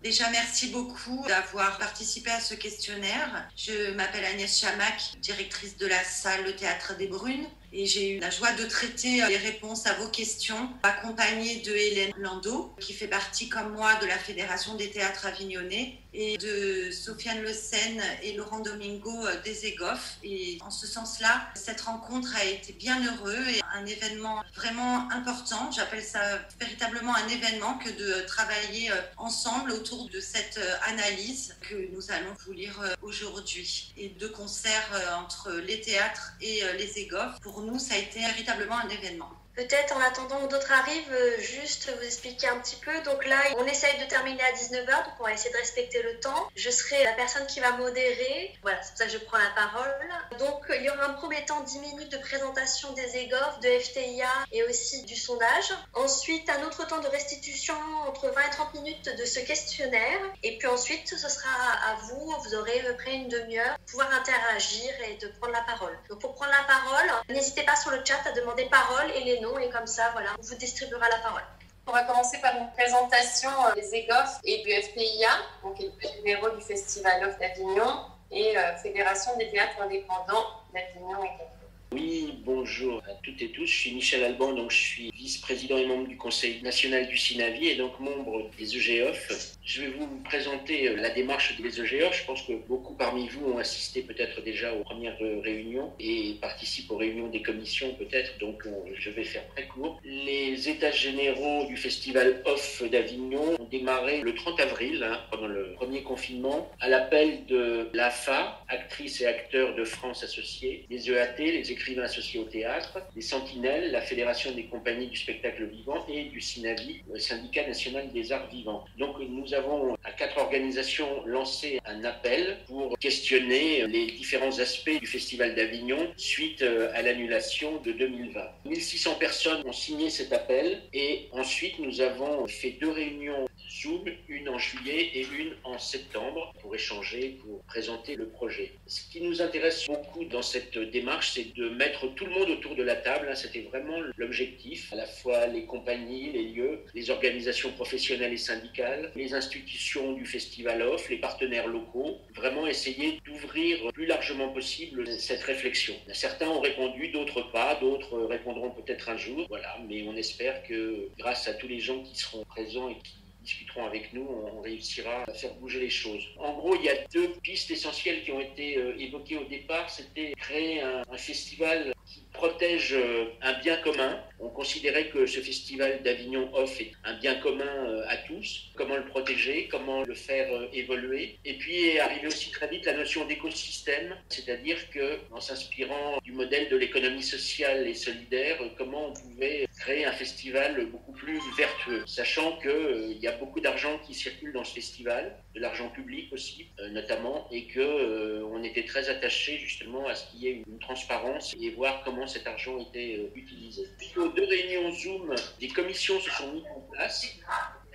Déjà, merci beaucoup d'avoir participé à ce questionnaire. Je m'appelle Agnès Chamac, directrice de la salle Le Théâtre des Brunes. Et j'ai eu la joie de traiter les réponses à vos questions, accompagnée de Hélène Landau, qui fait partie, comme moi, de la Fédération des théâtres avignonnais, et de Sofiane Le Sen et Laurent Domingo des EGOF. Et en ce sens-là, cette rencontre a été bien heureuse et un événement vraiment important. J'appelle ça véritablement un événement que de travailler ensemble autour de cette analyse que nous allons vous lire aujourd'hui. Et de concert entre les théâtres et les EGOF, pour nous, ça a été véritablement un événement. Peut-être en attendant que d'autres arrivent, juste vous expliquer un petit peu. Donc là, on essaye de terminer à 19h, donc on va essayer de respecter le temps. Je serai la personne qui va modérer. Voilà, c'est pour ça que je prends la parole. Donc il y aura un premier temps 10 minutes de présentation des EGOF, de FTIA et aussi du sondage. Ensuite, un autre temps de restitution entre 20 et 30 minutes de ce questionnaire. Et puis ensuite, ce sera à vous. Vous aurez à peu près une demi-heure pour pouvoir interagir et de prendre la parole. Donc pour prendre la parole, n'hésitez pas sur le chat à demander parole et les et comme ça, voilà, on vous distribuera la parole. On va commencer par une présentation des EGOF et du FTIA, donc les généraux du Festival Off d'Avignon et Fédération des théâtres indépendants d'Avignon et Capri. Oui, bonjour à toutes et tous. Je suis Michel Alban, donc je suis vice-président et membre du Conseil national du CINAVI et donc membre des EGOF. Je vais vous présenter la démarche des EGOF. Je pense que beaucoup parmi vous ont assisté peut-être déjà aux premières réunions et participent aux réunions des commissions peut-être, donc je vais faire très court. Les états généraux du Festival Off d'Avignon ont démarré le 30 avril, pendant le premier confinement, à l'appel de l'AFA, actrices et acteurs de France associés, les EAT, les écrivains associés au théâtre, les Sentinelles, la Fédération des compagnies du spectacle vivant et du CINAVI, le syndicat national des arts vivants. Donc nous avons à 4 organisations lancé un appel pour questionner les différents aspects du Festival d'Avignon suite à l'annulation de 2020. 1600 personnes ont signé cet appel et ensuite nous avons fait 2 réunions Zoom, une en juillet et une en septembre pour échanger, pour présenter le projet. Ce qui nous intéresse beaucoup dans cette démarche, c'est de mettre tout le monde autour de la table. C'était vraiment l'objectif, à la fois les compagnies, les lieux, les organisations professionnelles et syndicales, les institutions du Festival Off, les partenaires locaux, vraiment essayer d'ouvrir plus largement possible cette réflexion. Certains ont répondu, d'autres pas, d'autres répondront peut-être un jour, voilà, mais on espère que grâce à tous les gens qui seront présents et qui discuteront avec nous, on réussira à faire bouger les choses. En gros, il y a 2 pistes essentielles qui ont été évoquées au départ. C'était créer un festival qui protège un bien commun. On considérait que ce festival d'Avignon Off est un bien commun à tous. Comment le protéger, comment le faire évoluer. Et puis est arrivée aussi très vite la notion d'écosystème, c'est-à-dire que, en s'inspirant du modèle de l'économie sociale et solidaire, comment on pouvait créer un festival beaucoup plus vertueux, sachant qu'il y a beaucoup d'argent qui circule dans ce festival, de l'argent public aussi, notamment, et qu'on était très attaché justement à ce qu'il y ait une transparence et voir comment cet argent était utilisé. Suite aux 2 réunions Zoom, des commissions se sont mises en place.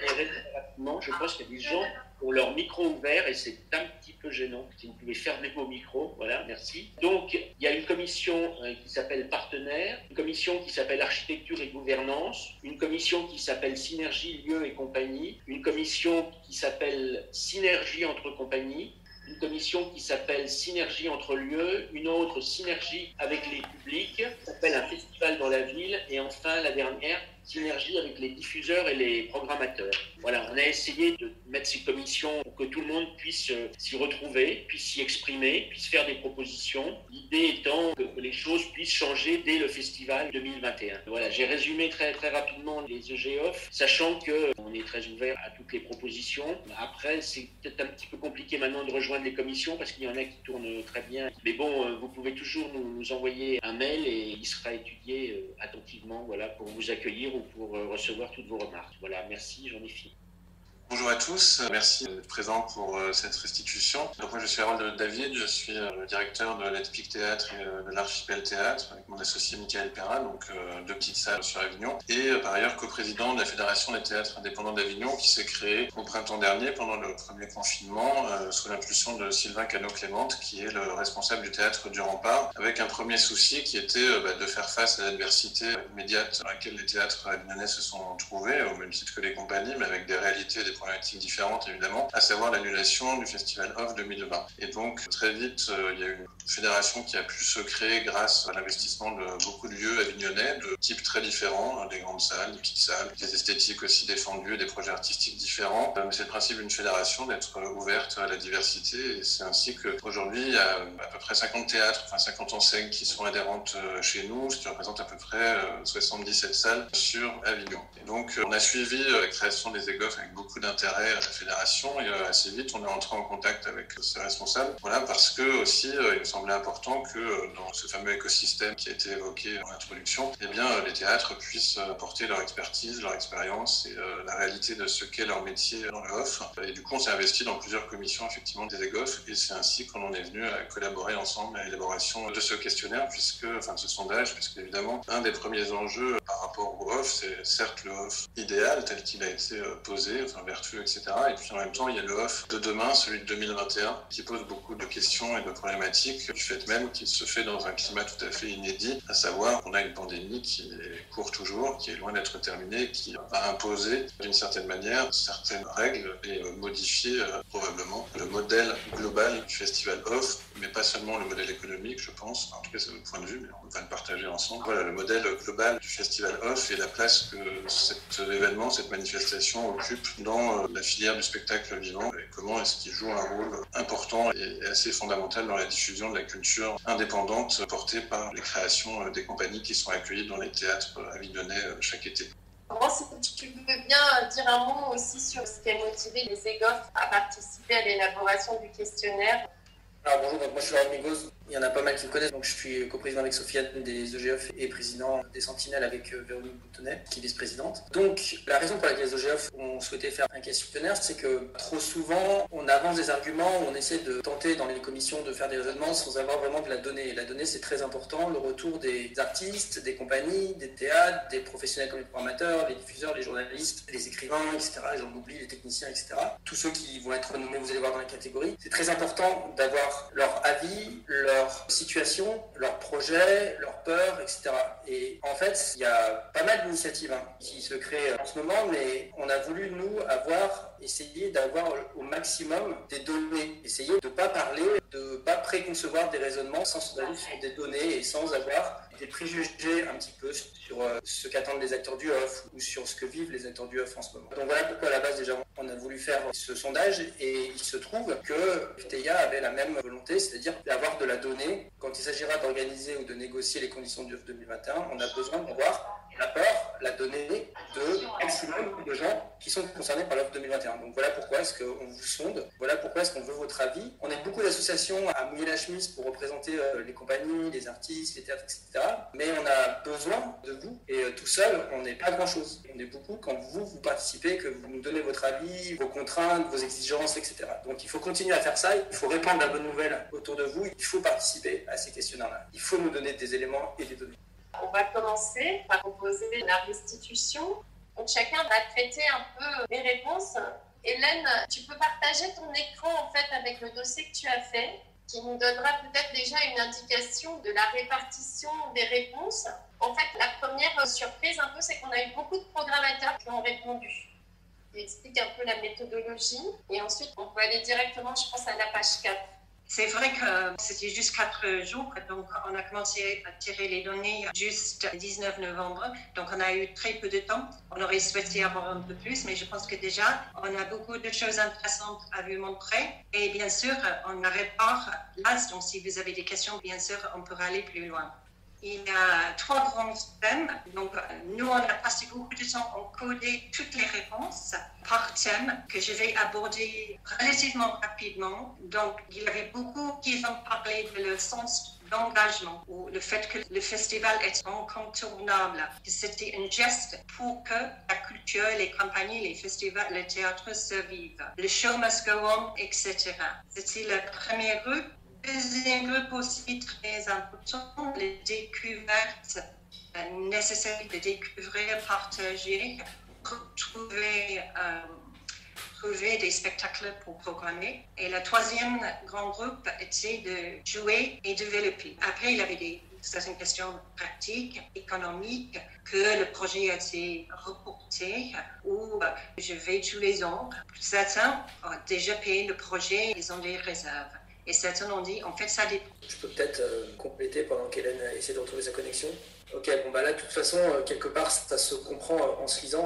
Et rapidement, je pense qu'il y a des gens qui ont leur micro ouvert et c'est un petit peu gênant. Si vous pouvez fermer vos micros, voilà, merci. Donc, il y a une commission qui s'appelle Partenaires, une commission qui s'appelle Architecture et Gouvernance, une commission qui s'appelle Synergie, Lieux et Compagnie, une commission qui s'appelle Synergie entre compagnies, une commission qui s'appelle Synergie entre lieux, une autre Synergie avec les publics, qui s'appelle un festival dans la ville, et enfin la dernière, Synergie avec les diffuseurs et les programmateurs. Voilà, on a essayé de mettre ces commissions pour que tout le monde puisse s'y retrouver, puisse s'y exprimer, puisse faire des propositions. L'idée étant que les choses puissent changer dès le festival 2021. Voilà, j'ai résumé très rapidement les EGOF, sachant qu'on est très ouvert à toutes les propositions. Après, c'est peut-être un petit peu compliqué maintenant de rejoindre les commissions parce qu'il y en a qui tournent très bien. Mais bon, vous pouvez toujours nous envoyer un mail et il sera étudié attentivement, voilà, pour vous accueillir ou pour recevoir toutes vos remarques. Voilà, merci, j'en ai fini. Bonjour à tous, merci d'être présents pour cette restitution. Donc moi je suis Harold David, je suis le directeur de l'Epic Théâtre et de l'Archipel Théâtre avec mon associé Michael Perra, donc 2 petites salles sur Avignon, et par ailleurs coprésident de la Fédération des théâtres indépendants d'Avignon qui s'est créée au printemps dernier pendant le premier confinement sous l'impulsion de Sylvain Cano-Clémente qui est le responsable du théâtre du Rempart, avec un premier souci qui était de faire face à l'adversité immédiate dans laquelle les théâtres avignonnais se sont trouvés, au même titre que les compagnies, mais avec des réalités et des problématiques différentes évidemment, à savoir l'annulation du Festival Off 2020. Et donc très vite, il y a eu une fédération qui a pu se créer grâce à l'investissement de beaucoup de lieux avignonnais, de types très différents, des grandes salles, des petites salles, des esthétiques aussi défendues, des projets artistiques différents. Mais c'est le principe d'une fédération d'être ouverte à la diversité, et c'est ainsi qu'aujourd'hui, il y a à peu près 50 théâtres, 50 enseignes qui sont adhérentes chez nous, ce qui représente à peu près 77 salles sur Avignon. Et donc, on a suivi la création des EGOF avec beaucoup d'intérêt à la fédération, et assez vite, on est entré en contact avec ses responsables. Voilà, parce que aussi, il me semblait important que dans ce fameux écosystème qui a été évoqué en introduction, eh bien, les théâtres puissent apporter leur expertise, leur expérience et la réalité de ce qu'est leur métier dans le off. Et du coup, on s'est investi dans plusieurs commissions, effectivement, des EGOF, et c'est ainsi qu'on en est venu à collaborer ensemble à l'élaboration de ce questionnaire, de ce sondage, puisque évidemment, un des premiers enjeux par rapport au off, c'est certes le off idéal, tel qu'il a été posé, vertueux, etc. Et puis en même temps, il y a le off de demain, celui de 2021, qui pose beaucoup de questions et de problématiques, du fait même qu'il se fait dans un climat tout à fait inédit, à savoir qu'on a une pandémie qui court toujours, qui est loin d'être terminée, qui va imposer d'une certaine manière certaines règles et modifier probablement le modèle global du festival off, mais pas seulement le modèle économique, je pense, en tout cas c'est notre point de vue, mais on va le partager ensemble. Voilà, le modèle global du festival off et la place que cet événement, cette manifestation occupe dans la filière du spectacle vivant, et comment est-ce qu'il joue un rôle important et assez fondamental dans la diffusion de la culture indépendante portée par les créations des compagnies qui sont accueillies dans les théâtres avignonnais chaque été. Moi, si tu veux bien dire un mot aussi sur ce qui a motivé les EGOF à participer à l'élaboration du questionnaire. Alors bonjour, donc moi je suis Laurent Migos, il y en a pas mal qui me connaissent, donc je suis coprésident avec Sofiane des EGF et président des Sentinelles avec Véronique Boutonnet, qui est vice-présidente. Donc la raison pour laquelle les EGF ont souhaité faire un questionnaire, c'est que trop souvent on avance des arguments, on essaie de tenter dans les commissions de faire des raisonnements sans avoir vraiment de la donnée. Et la donnée c'est très important, le retour des artistes, des compagnies, des théâtres, des professionnels comme les programmateurs, les diffuseurs, les journalistes, les écrivains, etc. J'en oublie, les techniciens, etc. Tous ceux qui vont être nommés, vous allez voir dans la catégorie. C'est très important d'avoir leur avis, leur situation, leurs projets, leurs peurs, etc. Et en fait, il y a pas mal d'initiatives qui se créent en ce moment, mais on a voulu, nous, essayer d'avoir au maximum des données, essayer de ne pas parler, de ne pas préconcevoir des raisonnements sans se baser sur des données et sans avoir des préjugés un petit peu sur ce qu'attendent les acteurs du off ou sur ce que vivent les acteurs du off en ce moment. Donc voilà pourquoi à la base déjà on a voulu faire ce sondage, et il se trouve que FTIA avait la même volonté, c'est-à-dire d'avoir de la donnée. Quand il s'agira d'organiser ou de négocier les conditions du off 2021, on a besoin d'avoir l'apport, la donnée de maximum de gens qui sont concernés par l'offre 2021. Donc voilà pourquoi est-ce qu'on vous sonde, voilà pourquoi est-ce qu'on veut votre avis. On est beaucoup d'associations à mouiller la chemise pour représenter les compagnies, les artistes, les théâtres, etc. Mais on a besoin de vous, et tout seul, on n'est pas grand-chose. On est beaucoup quand vous participez, que vous nous donnez votre avis, vos contraintes, vos exigences, etc. Donc il faut continuer à faire ça, il faut répandre la bonne nouvelle autour de vous, il faut participer à ces questionnaires-là. Il faut nous donner des éléments et des données. On va commencer par proposer la restitution. Donc chacun va traiter un peu les réponses. Hélène, tu peux partager ton écran en fait avec le dossier que tu as fait, qui nous donnera peut-être déjà une indication de la répartition des réponses. En fait, la première surprise un peu, c'est qu'on a eu beaucoup de programmateurs qui ont répondu. Il explique un peu la méthodologie, et ensuite on peut aller directement, je pense, à la page 4. C'est vrai que c'était juste 4 jours, donc on a commencé à tirer les données juste le 19 novembre, donc on a eu très peu de temps. On aurait souhaité avoir un peu plus, mais je pense que déjà, on a beaucoup de choses intéressantes à vous montrer. Et bien sûr, on n'arrête pas là, donc si vous avez des questions, bien sûr, on pourra aller plus loin. Il y a 3 grands thèmes. Donc, nous, on a passé beaucoup de temps à coder toutes les réponses par thème que je vais aborder relativement rapidement. Donc, il y avait beaucoup qui ont parlé de le sens d'engagement ou le fait que le festival est incontournable, que c'était un geste pour que la culture, les compagnies, les festivals, les théâtres survivent. Le show must go on, etc. C'était le premier groupe. Deuxième groupe aussi très important, les découvertes nécessaires de découvrir, partager, trouver des spectacles pour programmer. Et le troisième grand groupe était de jouer et développer. Après, il y avait des c'est une question pratique, économique, que le projet a été reporté ou je vais tous les ans. Certains ont déjà payé le projet, ils ont des réserves. Et certains ont dit, en fait, ça dépend. Je peux peut-être compléter pendant qu'Hélène essaie de retrouver sa connexion. Ok, bon bah là, de toute façon, quelque part, ça se comprend en se lisant.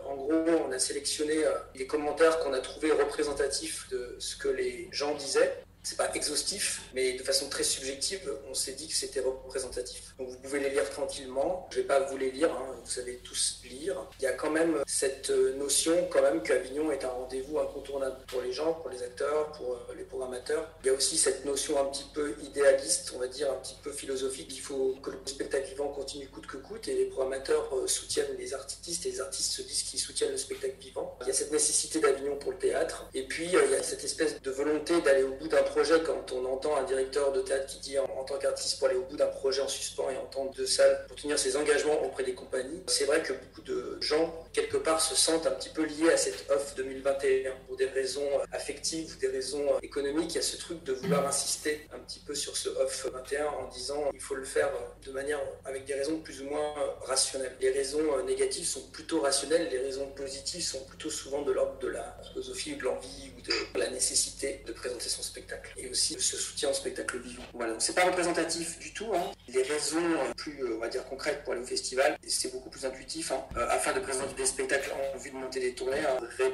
En gros, on a sélectionné les commentaires qu'on a trouvés représentatifs de ce que les gens disaient. C'est pas exhaustif, mais de façon très subjective, on s'est dit que c'était représentatif. Donc vous pouvez les lire tranquillement. Je vais pas vous les lire, vous savez tous lire. Il y a quand même cette notion qu'Avignon est un rendez-vous incontournable pour les gens, pour les acteurs, pour les programmateurs. Il y a aussi cette notion un petit peu idéaliste, on va dire un petit peu philosophique. Il faut que le spectacle vivant continue coûte que coûte et les programmateurs soutiennent les artistes et les artistes se disent qu'ils soutiennent le spectacle vivant. Il y a cette nécessité d'Avignon pour le théâtre et puis il y a cette espèce de volonté d'aller au bout d'un projet. Quand on entend un directeur de théâtre qui dit en tant qu'artiste pour aller au bout d'un projet en suspens et en temps de salle pour tenir ses engagements auprès des compagnies, c'est vrai que beaucoup de gens quelque part se sentent un petit peu liés à cette offre 2021 pour des raisons affectives ou des raisons économiques. Il y a ce truc de vouloir insister un petit peu sur ce off 21 en disant il faut le faire de manière avec des raisons plus ou moins rationnelles. Les raisons négatives sont plutôt rationnelles, les raisons positives sont plutôt souvent de l'ordre de la philosophie ou de l'envie ou de la nécessité de présenter son spectacle. Et aussi ce soutien au spectacle vivant. Voilà, donc c'est pas représentatif du tout. Les raisons plus, on va dire, concrètes pour aller au festival, c'est beaucoup plus intuitif. Afin de présenter des spectacles en vue de monter des tournées,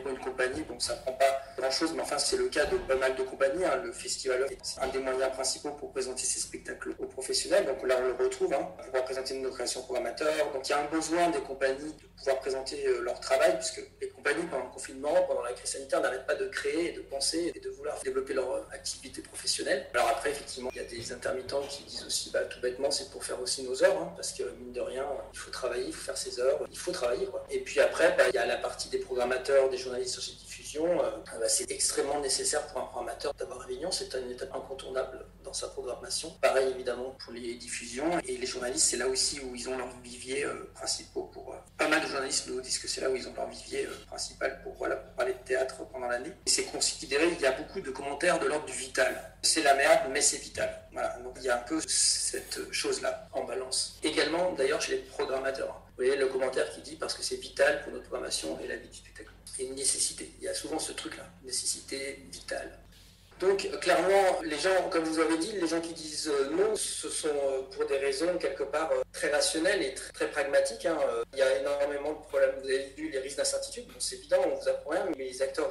pour une compagnie, donc ça prend pas grand-chose, mais enfin c'est le cas de pas mal de compagnies. Le festival est un des moyens principaux pour présenter ces spectacles aux professionnels. Donc là on le retrouve, pour pouvoir présenter nos créations programmateurs. Donc il y a un besoin des compagnies de pouvoir présenter leur travail, puisque les compagnies pendant le confinement, pendant la crise sanitaire, n'arrêtent pas de créer et de penser et de vouloir développer leur activité professionnelle. Alors après, effectivement, il y a des intermittents qui disent aussi, tout bêtement, c'est pour faire aussi nos heures, parce que mine de rien, il faut travailler, il faut faire ses heures, il faut travailler, quoi. Et puis après, il y a la partie des programmateurs, des journalistes sur ces diffusions. C'est extrêmement nécessaire pour un programmateur d'avoir Avignon, c'est une étape incontournable dans sa programmation. Pareil, évidemment, pour les diffusions. Et les journalistes, c'est là aussi où ils ont leur vivier principaux pour... pas mal de journalistes nous disent que c'est là où ils ont leur vivier principal pour parler de théâtre pendant l'année. Et c'est considéré, il y a beaucoup de commentaires de l'ordre du vital. C'est la merde, mais c'est vital. Voilà, donc il y a un peu cette chose-là en balance. Également, d'ailleurs, chez les programmateurs. Vous voyez le commentaire qui dit parce que c'est vital pour notre programmation et la vie du spectacle. C'est une nécessité. Il y a souvent ce truc-là, nécessité vitale. Donc clairement, les gens, comme je vous avais dit, les gens qui disent non, ce sont pour des raisons quelque part très rationnelles et très pragmatiques. Il y a énormément de problèmes. Vous avez vu les risques d'incertitude, bon, c'est évident, on ne vous apprend rien, mais les acteurs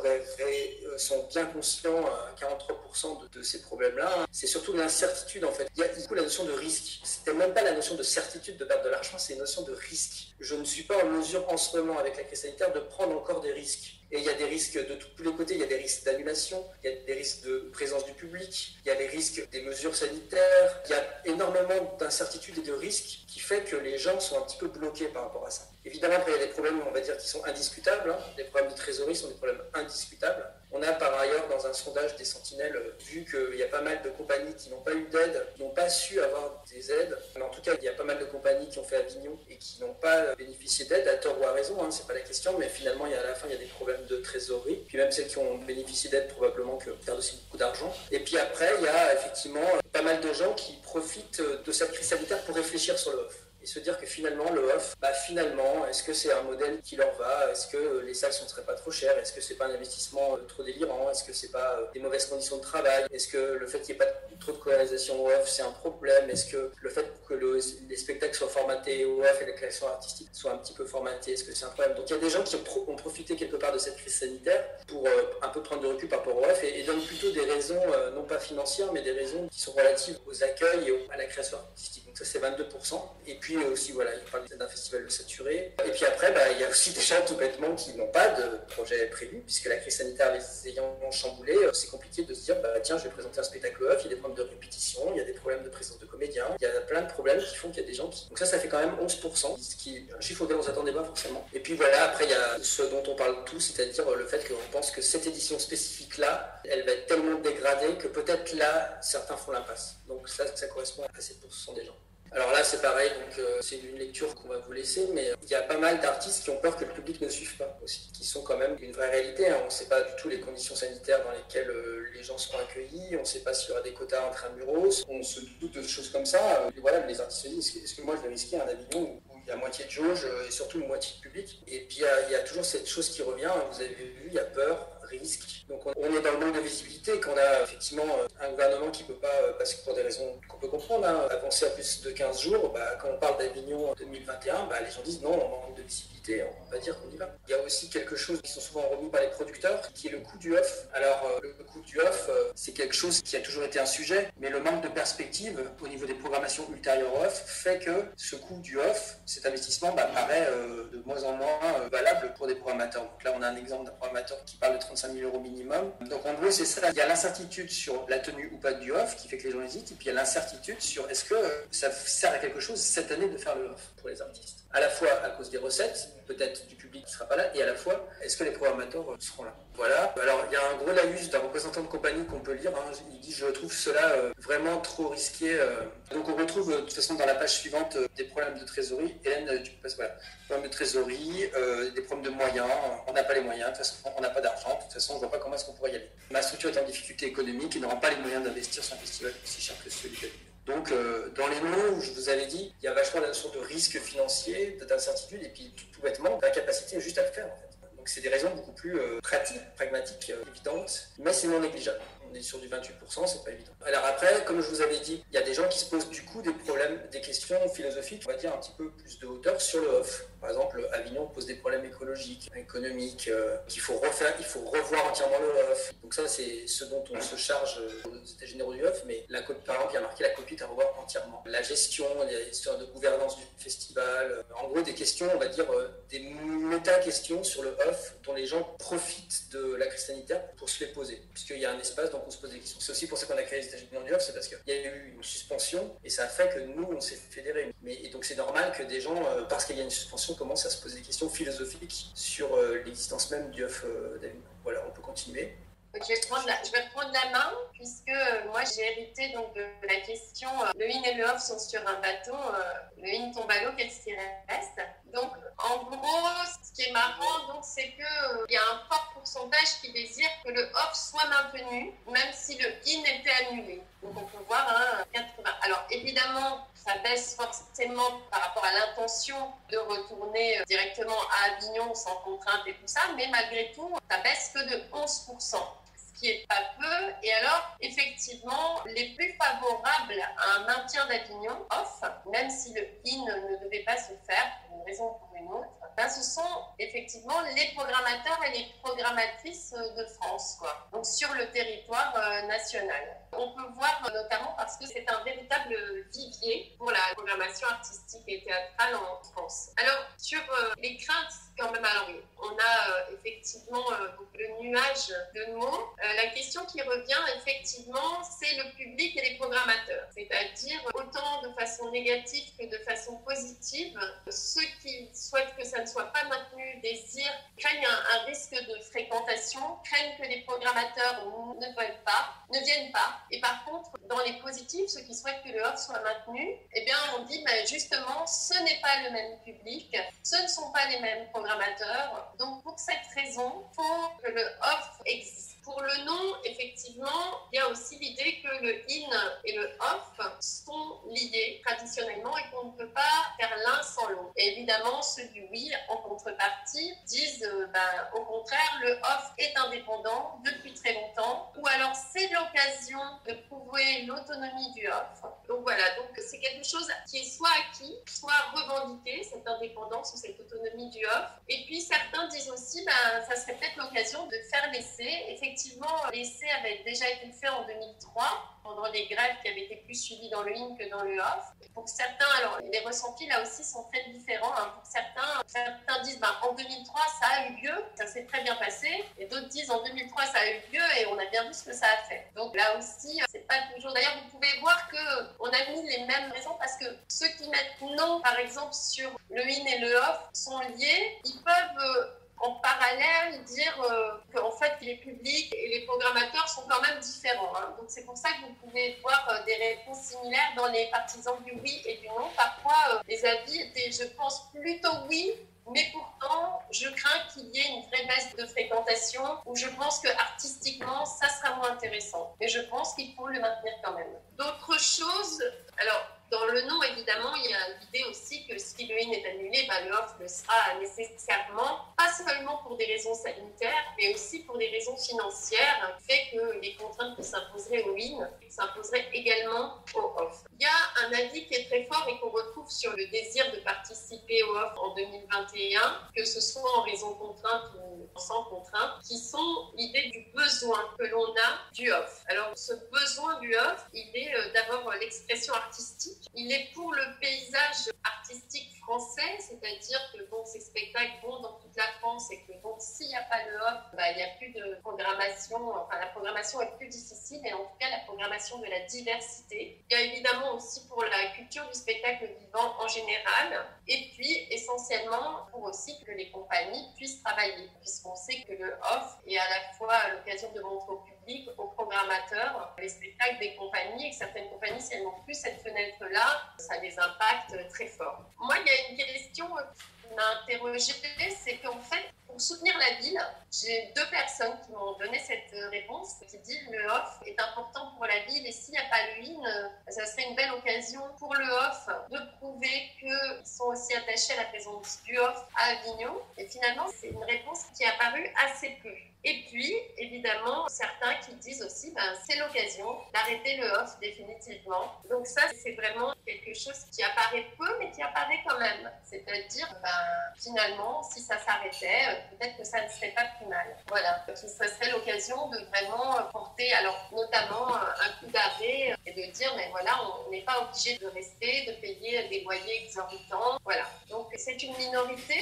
sont bien conscients à 43% de ces problèmes-là. C'est surtout l'incertitude en fait. Il y a du coup la notion de risque. C'était même pas la notion de certitude de perdre de l'argent, c'est une notion de risque. Je ne suis pas en mesure en ce moment avec la crise sanitaire de prendre encore des risques. Et il y a des risques de tous les côtés, il y a des risques d'annulation, il y a des risques de présence du public, il y a les risques des mesures sanitaires, il y a énormément d'incertitudes et de risques qui fait que les gens sont un petit peu bloqués par rapport à ça. Évidemment, après, il y a des problèmes, on va dire, qui sont indiscutables. Les problèmes de trésorerie sont des problèmes indiscutables. On a par ailleurs, dans un sondage des Sentinelles, vu qu'il y a pas mal de compagnies qui n'ont pas eu d'aide, qui n'ont pas su avoir des aides. Mais en tout cas, il y a pas mal de compagnies qui ont fait Avignon et qui n'ont pas bénéficié d'aide, à tort ou à raison, c'est pas la question, mais finalement, à la fin, il y a des problèmes de trésorerie. Puis même celles qui ont bénéficié d'aide, probablement que perdent aussi beaucoup d'argent. Et puis après, il y a effectivement pas mal de gens qui profitent de cette crise sanitaire pour réfléchir sur le off. Et se dire que finalement, le off, finalement, est-ce que c'est un modèle qui leur va? Est-ce que les salles ne seraient pas trop chères? Est-ce que c'est pas un investissement trop délirant? Est-ce que c'est pas des mauvaises conditions de travail? Est-ce que le fait qu'il n'y ait pas trop de colorisation au off, c'est un problème? Est-ce que le fait que les spectacles soient formatés au off et la création artistique soit un petit peu formatée, est-ce que c'est un problème? Donc il y a des gens qui ont profité quelque part de cette crise sanitaire pour un peu prendre de recul par rapport au off et donnent plutôt des raisons, non pas financières, mais des raisons qui sont relatives aux accueils et à la création artistique. Donc ça, c'est 22%. Et puis aussi, voilà, il parle d'un festival saturé. Et puis après, il y a aussi des gens tout bêtement qui n'ont pas de projet prévu, puisque la crise sanitaire les ayant chamboulés, c'est compliqué de se dire, tiens, je vais présenter un spectacle off, il y a des problèmes de répétition, il y a des problèmes de présence de comédiens, il y a plein de problèmes qui font qu'il y a des gens qui... Donc ça fait quand même 11%, ce qui est un chiffre auquel on ne s'attendait pas forcément. Et puis voilà, après, il y a ce dont on parle tous, c'est-à-dire le fait qu'on pense que cette édition spécifique-là, elle va être tellement dégradée que peut-être là, certains font l'impasse. Donc ça correspond à 7% des gens. Alors là, c'est pareil, donc c'est une lecture qu'on va vous laisser, mais il y a pas mal d'artistes qui ont peur que le public ne suive pas aussi, qui sont quand même une vraie réalité. On ne sait pas du tout les conditions sanitaires dans lesquelles les gens seront accueillis, on ne sait pas s'il y aura des quotas intramuros, on se doute de choses comme ça. Et voilà, les artistes se disent, est-ce que moi je vais risquer un Avignon où il y a moitié de jauge et surtout une moitié de public? Et puis il y a toujours cette chose qui revient, vous avez vu, il y a peur, risque. Donc on est dans le manque de visibilité, qu'on a effectivement un gouvernement qui ne peut pas, parce que pour des raisons qu'on peut comprendre, avancer à plus de 15 jours, quand on parle d'Avignon 2021, les gens disent non, on manque de visibilité, on va dire qu'on y va. Il y a aussi quelque chose qui sont souvent remis par les producteurs, qui est le coût du off. Alors le coût du off, c'est quelque chose qui a toujours été un sujet, mais le manque de perspective au niveau des programmations ultérieures au off fait que ce coût du off, cet investissement, paraît de moins en moins valable pour des programmateurs. Donc là, on a un exemple d'un programmateur qui parle de 35 000 € minimum. Donc en gros, c'est ça. Il y a l'incertitude sur la tenue ou pas du off qui fait que les gens hésitent, et puis il y a l'incertitude sur est-ce que ça sert à quelque chose cette année de faire le off pour les artistes. À la fois à cause des recettes, peut-être du public qui ne sera pas là, et à la fois, est-ce que les programmateurs seront là? Voilà. Alors, il y a un gros laïus d'un représentant de compagnie qu'on peut lire. Il dit « Je trouve cela vraiment trop risqué ». Donc, on retrouve de toute façon dans la page suivante des problèmes de trésorerie. Hélène, tu peux passer, voilà. Problèmes de trésorerie, des problèmes de moyens. On n'a pas les moyens. De toute façon, on n'a pas d'argent. De toute façon, on ne voit pas comment est-ce qu'on pourrait y aller. Ma structure est en difficulté économique et n'aura pas les moyens d'investir sur un festival aussi cher que celui d'Avignon. Donc, dans les mots où je vous avais dit, il y a vachement la notion de risque financier, d'incertitude, et puis tout bêtement, d'incapacité juste à le faire, en fait. Donc, c'est des raisons beaucoup plus pratiques, pragmatiques, évidentes, mais c'est non négligeable. On est sur du 28%, c'est pas évident. Alors après, comme je vous avais dit, il y a des gens qui se posent du coup des problèmes, des questions philosophiques, on va dire un petit peu plus de hauteur sur le off. Par exemple, Avignon pose des problèmes écologiques, économiques, qu'il faut refaire, il faut revoir entièrement le off. Donc ça, c'est ce dont on se charge aux États généraux du off, mais par exemple, il y a marqué la copie à revoir entièrement. La gestion, les histoires de gouvernance du festival, en gros des questions, on va dire des méta-questions sur le off dont les gens profitent de la crise sanitaire pour se les poser, puisqu'il y a un espace donc on se pose des questions. C'est aussi pour ça qu'on a créé les États généraux du off, c'est parce qu'il y a eu une suspension et ça a fait que nous, on s'est fédérés. Et donc c'est normal que des gens, parce qu'il y a une suspension, commencent à se poser des questions philosophiques sur l'existence même du off d'Avignon. Voilà, on peut continuer. Je vais reprendre la main, puisque moi j'ai hérité donc de la question le in et le off sont sur un bateau, le in tombe à l'eau, qu'est-ce qui reste? Donc en gros, ce qui est marrant, donc, c'est qu'il y a un fort pourcentage qui désire que le off soit maintenu, même si le in était annulé. Donc on peut voir 80. Alors évidemment, ça baisse forcément par rapport à l'intention de retourner directement à Avignon sans contrainte et tout ça, mais malgré tout, ça baisse que de 11%. Qui est pas peu, et alors effectivement les plus favorables à un maintien d'Avignon off, même si le in ne devait pas se faire pour une raison ou pour une autre, ce sont effectivement les programmateurs et les programmatrices de France, quoi. Donc sur le territoire national. On peut voir notamment parce que c'est un véritable vivier pour la programmation artistique et théâtrale en France. Alors sur les craintes quand même, alors oui, on a effectivement le nuage de mots. La question qui revient effectivement, c'est le public et les programmateurs. C'est-à-dire, autant de façon négative que de façon positive, ceux qui souhaitent que ça ne soit pas maintenu désirent, craignent un risque de fréquentation, craignent que les programmateurs ne viennent pas. Et par contre, dans les positifs, ceux qui souhaitent que le off soit maintenu, eh bien on dit justement, ce n'est pas le même public, ce ne sont pas les mêmes programmateurs. Donc pour cette raison, il faut que le off existe. Pour le non, effectivement, il y a aussi l'idée que le in et le off sont liés traditionnellement et qu'on ne peut pas faire l'un sans l'autre. Et évidemment, ceux du oui, en contrepartie, disent au contraire, le off est indépendant depuis très longtemps, ou alors c'est l'occasion de prouver l'autonomie du off. Donc voilà, donc c'est quelque chose qui est soit acquis, soit revendiqué, cette indépendance ou cette autonomie du off. Et puis certains disent aussi, ça serait peut-être l'occasion de faire l'essai. Effectivement, l'essai avait déjà été fait en 2003, pendant les grèves qui avaient été plus suivies dans le in que dans le off. Pour certains, alors les ressentis là aussi sont très différents. Pour certains disent en 2003 ça a eu lieu, ça s'est très bien passé, et d'autres disent en 2003 ça a eu lieu et on a bien vu ce que ça a fait. Donc là aussi, c'est pas toujours. D'ailleurs, vous pouvez voir que on a mis les mêmes raisons parce que ceux qui mettent non, par exemple sur le in et le off sont liés, ils peuvent en parallèle dire qu'en fait les publics et les programmateurs sont quand même différents. Hein. Donc, c'est pour ça que vous pouvez voir des réponses similaires dans les partisans du oui et du non. Parfois, les avis étaient, je pense, plutôt oui, mais pourtant, je crains qu'il y ait une vraie baisse de fréquentation où je pense que artistiquement, ça sera moins intéressant. Mais je pense qu'il faut le maintenir quand même. D'autres choses, alors, dans le non, évidemment, il y a l'idée aussi que si le in est annulé, le off le sera nécessairement, pas seulement pour des raisons sanitaires, mais aussi pour des raisons financières, qui fait que les contraintes qui s'imposeraient au in s'imposeraient également au off. Il y a un avis qui est très fort et qu'on retrouve sur le désir de participer au off en 2021, que ce soit en raison de contraintes ou sans contraintes, qui sont l'idée du besoin que l'on a du off. Alors, ce besoin du off, il est d'abord l'expression artistique. Il est pour le paysage artistique français, c'est-à-dire que ces spectacles vont dans toute la France et que s'il n'y a pas le off, il n'y a plus de programmation, la programmation est plus difficile, et en tout cas la programmation de la diversité. Il y a évidemment aussi pour la culture du spectacle vivant en général, et puis essentiellement pour aussi que les compagnies puissent travailler, puisqu'on sait que le off est à la fois l'occasion de montrer au public, aux programmateurs, les spectacles des compagnies, et que certaines compagnies, si elles n'ont plus cette fenêtre-là, ça les impacte très fort. Moi, il y a une question qui m'a interrogée, c'est qu'en fait, pour soutenir la ville, j'ai 2 personnes qui m'ont donné cette réponse, qui disent le off est important pour la ville, et s'il n'y a pas le in, ça serait une belle occasion pour le off de prouver qu'ils sont aussi attachés à la présence du off à Avignon. Et finalement, c'est une réponse qui est apparue assez peu. Et puis, évidemment, certains qui disent aussi, c'est l'occasion d'arrêter le off définitivement. Donc ça, c'est vraiment quelque chose qui apparaît peu, mais qui apparaît quand même. C'est-à-dire, finalement, si ça s'arrêtait, peut-être que ça ne serait pas plus mal. Voilà, ce serait l'occasion de vraiment porter, alors notamment un coup d'arrêt et de dire, mais voilà, on n'est pas obligé de rester, de payer des loyers exorbitants. Voilà, donc c'est une minorité,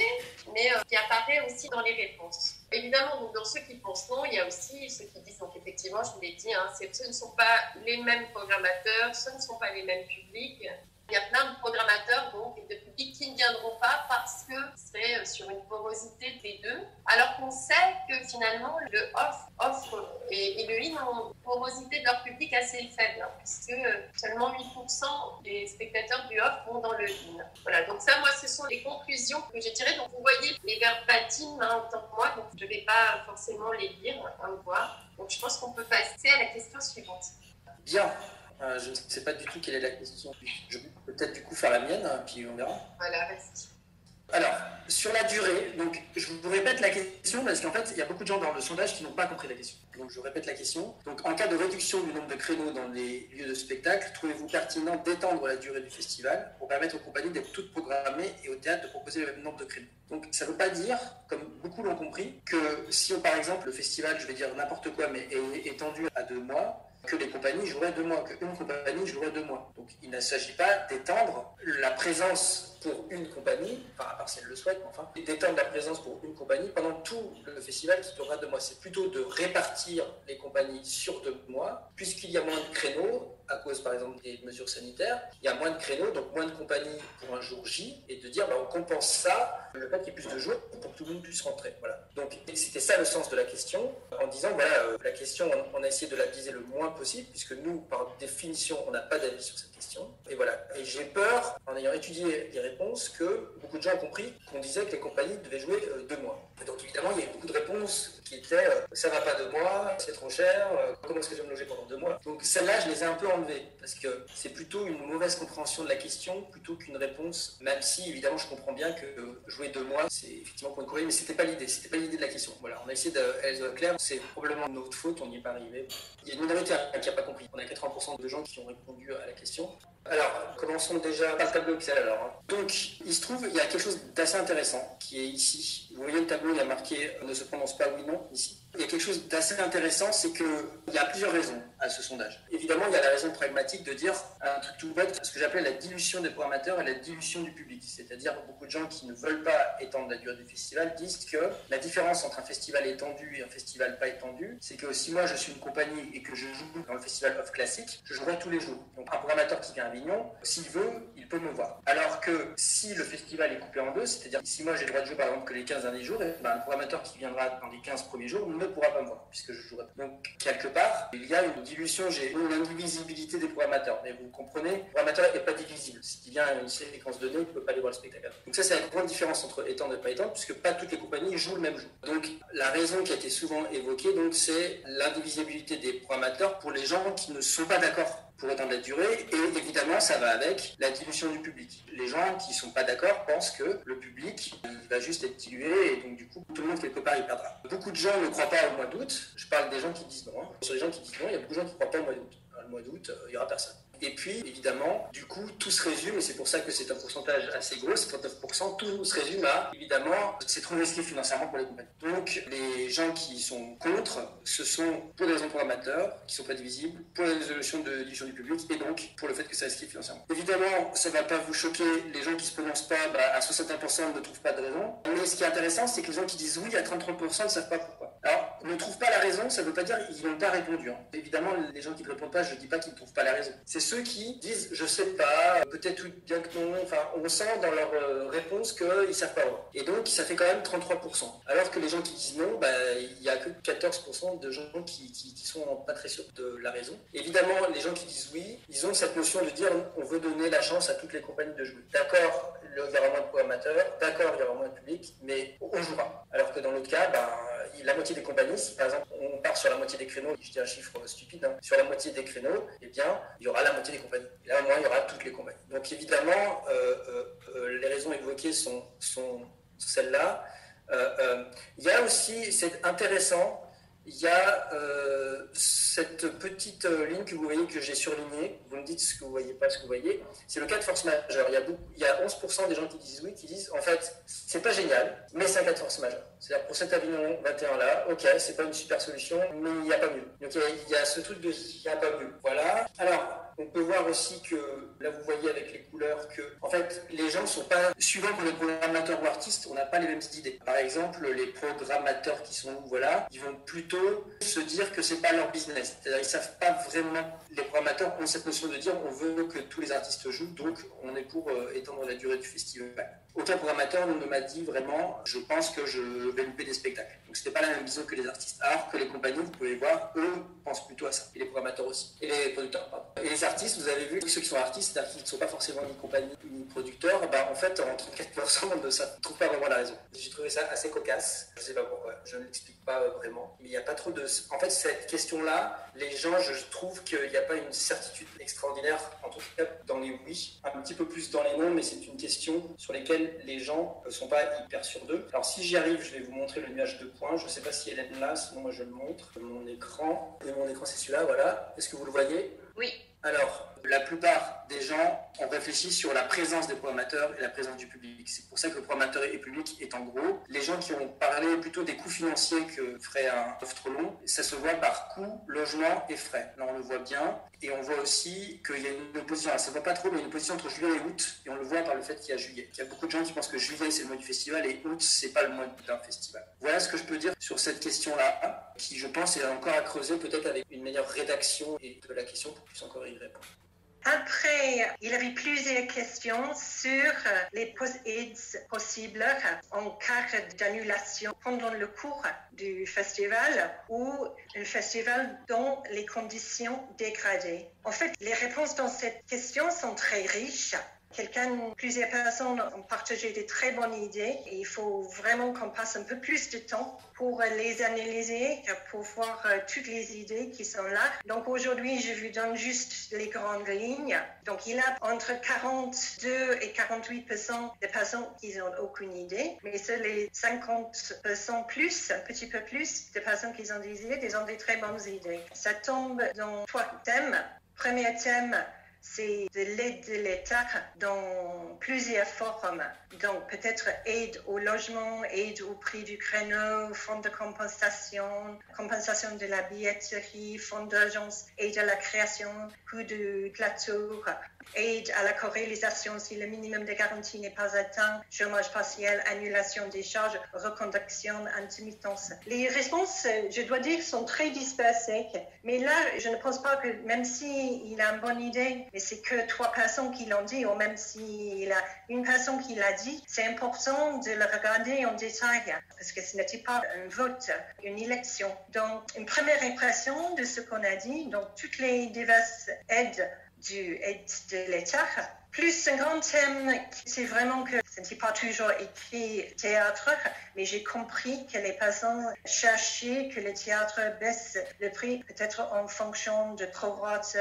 mais qui apparaît aussi dans les réponses. Évidemment, donc, dans ceux qui pensent non, il y a aussi ceux qui disent, donc effectivement, je vous l'ai dit, ce ne sont pas les mêmes programmateurs, ce ne sont pas les mêmes publics. Il y a plein de programmateurs donc, et de publics qui ne viendront pas parce que c'est sur une porosité des deux, alors qu'on sait que finalement le off et le in ont une porosité de leur public assez faible, puisque seulement 8% des spectateurs du off vont dans le in. Voilà, donc ça, moi, ce sont les conclusions que j'ai tirées. Donc vous voyez les verbatims autant que moi, donc je ne vais pas forcément les lire, on le voit. Donc je pense qu'on peut passer à la question suivante. Bien. Je ne sais pas du tout quelle est la question. Je vais peut-être du coup faire la mienne, puis on verra. Voilà, vas-y. Alors, sur la durée, donc je vous répète la question parce qu'en fait, il y a beaucoup de gens dans le sondage qui n'ont pas compris la question. Donc je répète la question. Donc en cas de réduction du nombre de créneaux dans les lieux de spectacle, trouvez-vous pertinent d'étendre la durée du festival pour permettre aux compagnies d'être toutes programmées et au théâtre de proposer le même nombre de créneaux? Donc ça ne veut pas dire, comme beaucoup l'ont compris, que si par exemple le festival, je vais dire n'importe quoi, mais est étendu à 2 mois, que les compagnies joueraient 2 mois, qu'une compagnie jouerait 2 mois. Donc il ne s'agit pas d'étendre la présence pour une compagnie, à part si elle le souhaite, d'étendre la présence pour une compagnie pendant tout le festival qui durera 2 mois. C'est plutôt de répartir les compagnies sur 2 mois, puisqu'il y a moins de créneaux, à cause par exemple des mesures sanitaires, il y a moins de créneaux, donc moins de compagnies pour un jour J, et de dire on compense ça, le fait qu'il y ait plus de jours pour que tout le monde puisse rentrer. Voilà. Donc c'était ça le sens de la question, en disant la question, on a essayé de la viser le moins possible, puisque nous, par définition, on n'a pas d'avis sur cette question. Et voilà. Et j'ai peur, en ayant étudié les réponses, que beaucoup de gens ont compris qu'on disait que les compagnies devaient jouer 2 mois. Et donc évidemment, il y a eu beaucoup de réponses qui étaient ça va pas 2 mois, c'est trop cher, comment est-ce que je vais me loger pendant 2 mois? Donc celles-là, je les ai un peu enlevées, parce que c'est plutôt une mauvaise compréhension de la question plutôt qu'une réponse, même si évidemment je comprends bien que jouer 2 mois, c'est effectivement pour une courrier, mais c'était pas l'idée de la question. Voilà, on a essayé d'être clair, c'est probablement notre faute, on n'y est pas arrivé. Il y a une minorité qui n'a pas compris. On a 80% de gens qui ont répondu à la question. Alors, commençons déjà par le tableau Excel alors. Donc, il se trouve, il y a quelque chose d'assez intéressant qui est ici. Vous voyez le tableau, il y a marqué « ne se prononce pas oui, non » ici. Il y a quelque chose d'assez intéressant, c'est qu'il y a plusieurs raisons à ce sondage. Évidemment, il y a la raison pragmatique de dire un truc tout bête, ce que j'appelais la dilution des programmateurs et la dilution du public. C'est-à-dire beaucoup de gens qui ne veulent pas étendre la durée du festival disent que la différence entre un festival étendu et un festival pas étendu, c'est que si moi je suis une compagnie et que je joue dans le festival off classique, je jouerai tous les jours. Donc un programmateur qui vient à Avignon, s'il veut, il peut me voir. Alors que si le festival est coupé en deux, c'est-à-dire si moi j'ai le droit de jouer par exemple que les 15 derniers jours, le programmateur qui viendra dans les 15 premier jour ne pourra pas me voir, puisque je jouerai. Donc, quelque part, il y a une dilution, j'ai une indivisibilité des programmateurs. Mais vous comprenez, le programmateur n'est pas divisible. S'il vient à une séquence donnée, il ne peut pas aller voir le spectacle. Donc ça, c'est la grande différence entre étendre et pas étendre, puisque pas toutes les compagnies jouent le même jeu. Donc, la raison qui a été souvent évoquée, donc, c'est l'indivisibilité des programmateurs pour les gens qui ne sont pas d'accord pour étendre la durée, et évidemment ça va avec la dilution du public. Les gens qui ne sont pas d'accord pensent que le public il va juste être dilué, et donc du coup tout le monde quelque part il perdra. Beaucoup de gens ne croient pas au mois d'août, je parle des gens qui disent non, sur les gens qui disent non, il y a beaucoup de gens qui ne croient pas au mois d'août. Le mois d'août, il n'y aura personne. Et puis, évidemment, du coup, tout se résume, et c'est pour ça que c'est un pourcentage assez gros, c'est 39%, tout se résume à, évidemment, c'est trop risqué financièrement pour les compagnies. Donc, les gens qui sont contre, ce sont pour des raisons programmateurs, qui ne sont pas divisibles, pour la résolution de dilution du public, et donc pour le fait que c'est risqué financièrement. Évidemment, ça ne va pas vous choquer, les gens qui ne se prononcent pas, à 61% ne trouvent pas de raison. Mais ce qui est intéressant, c'est que les gens qui disent oui à 33% ne savent pas pourquoi. Alors, ne trouvent pas la raison, ça ne veut pas dire qu'ils n'ont pas répondu. Évidemment, les gens qui ne répondent pas, je ne dis pas qu'ils ne trouvent pas la raison. C'est ceux qui disent je sais pas, peut-être oui, bien que non, enfin on sent dans leur réponse qu'ils savent pas vraiment. Et donc ça fait quand même 33%. Alors que les gens qui disent non, il y a que 14% de gens qui sont pas très sûrs de la raison. Évidemment, les gens qui disent oui, ils ont cette notion de dire on veut donner la chance à toutes les compagnies de jouer. D'accord, il y aura moins de programmateurs, d'accord, il y aura moins de public, mais on jouera. Alors que dans l'autre cas, la moitié des compagnies, si par exemple on part sur la moitié des créneaux, je dis un chiffre stupide, sur la moitié des créneaux, eh bien il y aura la moitié des compagnies. Et là au moins il y aura toutes les compagnies. Donc évidemment, les raisons évoquées sont celles-là. Il y a aussi, c'est intéressant, il y a cette petite ligne que vous voyez que j'ai surlignée. Vous me dites ce que vous voyez, pas ce que vous voyez. C'est le cas de force majeure. Il y a 11% des gens qui disent oui, qui disent en fait, c'est pas génial, mais c'est un cas de force majeure. C'est-à-dire pour cet Avignon 21 là, ok, c'est pas une super solution, mais il n'y a pas mieux. Donc il y a ce truc de il n'y a pas mieux. Voilà. Alors, on peut voir aussi que, là vous voyez avec les couleurs, que en fait les gens ne sont pas, suivant qu'on est programmateur ou artiste, on n'a pas les mêmes idées. Par exemple, les programmateurs qui sont voilà, ils vont plutôt se dire que c'est pas leur business. C'est-à-dire ils savent pas vraiment, les programmateurs ont cette notion de dire on veut que tous les artistes jouent, donc on est pour étendre la durée du festival. Aucun programmateur ne m'a dit vraiment je pense que je vais louper des spectacles. Donc c'était pas la même vision que les artistes. Alors que les compagnies, vous pouvez voir, eux pensent plutôt à ça. Et les programmateurs aussi. Et les producteurs, pardon. Et les artistes, vous avez vu, ceux qui sont artistes, c'est-à-dire qui ne sont pas forcément ni compagnie ni producteurs, en fait, en 34% de ça, ne trouvent pas vraiment la raison. J'ai trouvé ça assez cocasse. Je ne sais pas pourquoi. Je ne l'explique pas vraiment. Mais il n'y a pas trop de... En fait, cette question-là, les gens, je trouve qu'il n'y a pas une certitude extraordinaire, en tout cas dans les oui, un petit peu plus dans les non, mais c'est une question sur laquelle les gens ne sont pas hyper sûrs d'eux. Alors si j'y arrive, je vais vous montrer le nuage de points. Je ne sais pas si Hélène là, sinon moi je le montre. Mon écran, et mon écran c'est celui-là, voilà. Est-ce que vous le voyez ? Oui. Alors, la plupart des gens ont réfléchi sur la présence des programmateurs et la présence du public. C'est pour ça que le programmateur et le public est en gros. Les gens qui ont parlé plutôt des coûts financiers que ferait un offre trop long, ça se voit par coût, logement et frais. Là, on le voit bien. Et on voit aussi qu'il y a une opposition. Alors, ça ne voit pas trop, mais il y a une opposition entre juillet et août. Et on le voit par le fait qu'il y a juillet. Il y a beaucoup de gens qui pensent que juillet, c'est le mois du festival et août, c'est pas le mois d'un festival. Voilà ce que je peux dire sur cette question-là, qui, je pense, est encore à creuser, peut-être avec une meilleure rédaction et de la question pour que puisse encore y répondre. Après, il y avait plusieurs questions sur les aides possibles en cas d'annulation pendant le cours du festival ou un festival dans les conditions dégradées. En fait, les réponses dans cette question sont très riches. Plusieurs personnes ont partagé de très bonnes idées et il faut vraiment qu'on passe un peu plus de temps pour les analyser, pour voir toutes les idées qui sont là. Donc aujourd'hui, je vous donne juste les grandes lignes. Donc il y a entre 42 et 48% de personnes qui n'ont aucune idée, mais c'est les 50% plus, un petit peu plus de personnes qui ont des idées, ils ont des très bonnes idées. Ça tombe dans 3 thèmes. Premier thème, c'est de l'aide de l'État dans plusieurs formes. Donc peut-être aide au logement, aide au prix du créneau, fonds de compensation, compensation de la billetterie, fonds d'urgence, aide à la création, coût de plateau. aide à la corrélisation si le minimum de garantie n'est pas atteint, chômage partiel, annulation des charges, reconduction, intermittence. Les réponses, je dois dire, sont très dispersées, mais là, je ne pense pas que, même s'il a une bonne idée, et c'est que 3 personnes qui l'ont dit, ou même s'il a une personne qui l'a dit, c'est important de le regarder en détail, parce que ce n'était pas un vote, une élection. Donc, une première impression de ce qu'on a dit, donc toutes les diverses aides de l'État, plus un grand thème, c'est vraiment que ce n'était pas toujours écrit théâtre, mais j'ai compris que les personnes cherchaient que le théâtre baisse le prix peut-être en fonction de prorate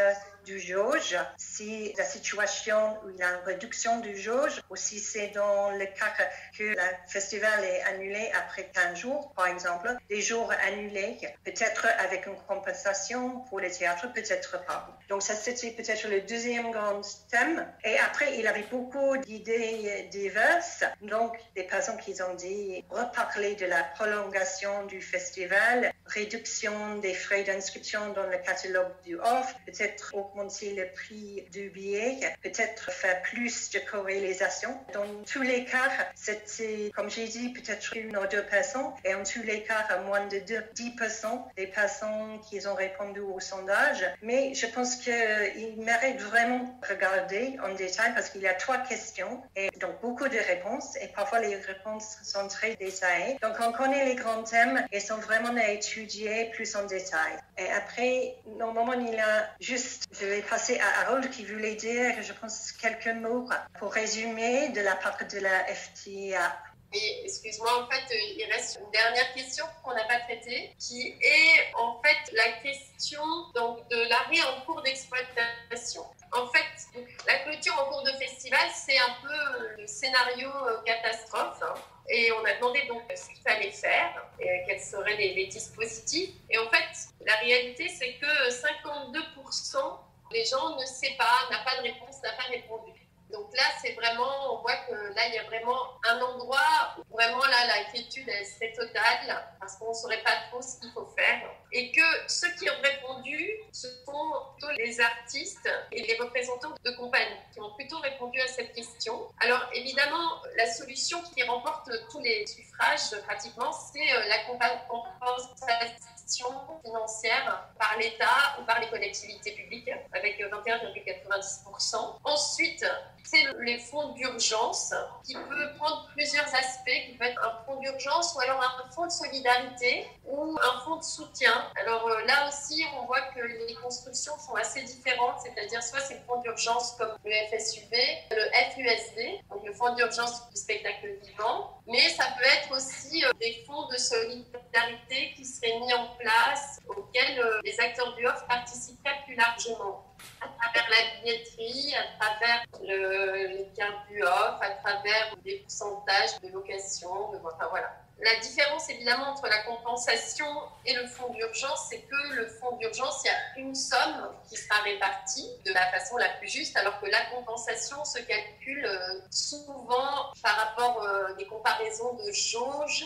du jauge. Si la situation où il y a une réduction du jauge, ou si c'est dans le cas que le festival est annulé après 15 jours, par exemple, des jours annulés, peut-être avec une compensation pour le théâtre, peut-être pas. Donc ça, c'était peut-être le deuxième grand thème. Et après, il avait beaucoup d'idées diverses. Donc, des personnes qui ont dit reparler de la prolongation du festival, réduction des frais d'inscription dans le catalogue du offre, peut-être augmenter le prix du billet, peut-être faire plus de corrélisation. Dans tous les cas, c'était, comme j'ai dit, peut-être 1 ou 2 personnes, et en tous les cas, moins de 10% des personnes qui ont répondu au sondage. Mais je pense qu'il mérite vraiment de regarder en détail parce qu'il y a 3 questions et donc beaucoup de réponses, et parfois les réponses sont très détaillées. Donc on connaît les grands thèmes et sont vraiment à étudier plus en détail. Et après, normalement, il y a juste, je vais passer à Harold qui voulait dire, je pense, quelques mots pour résumer de la part de la FTA. Et excuse-moi, en fait, il reste une dernière question qu'on n'a pas traitée, qui est en fait la question donc, de l'arrêt en cours d'exploitation. En fait, la clôture en cours de festival, c'est un peu le scénario catastrophe. Hein. Et on a demandé donc ce qu'il fallait faire, et quels seraient les dispositifs. Et en fait, la réalité, c'est que 52% des gens ne savent pas, n'a pas de réponse, n'a pas répondu. Donc là, c'est vraiment, on voit que là, il y a vraiment un endroit où vraiment là, l'inquiétude, elle serait totale parce qu'on ne saurait pas trop ce qu'il faut faire. Et que ceux qui ont répondu, ce sont plutôt les artistes et les représentants de compagnies qui ont plutôt répondu à cette question. Alors évidemment, la solution qui remporte tous les suffrages pratiquement, c'est la compensation financière par l'État ou par les collectivités publiques avec 21,90%. Ensuite, c'est les fonds d'urgence qui peut prendre plusieurs aspects, qui peut être un fonds d'urgence ou alors un fonds de solidarité ou un fonds de soutien. Alors là aussi, on voit que les constructions sont assez différentes, c'est-à-dire soit c'est le fonds d'urgence comme le FSUV, le FUSD, donc le fonds d'urgence du spectacle vivant, mais ça peut être aussi des fonds de solidarité qui seraient mis en place, auxquels les acteurs du off participeraient plus largement, à travers la billetterie, à travers les cartes du off, à travers des pourcentages de location, enfin voilà. La différence évidemment entre la compensation et le fonds d'urgence, c'est que le fonds d'urgence, il y a une somme qui sera répartie de la façon la plus juste, alors que la compensation se calcule souvent par rapport à des comparaisons de jauge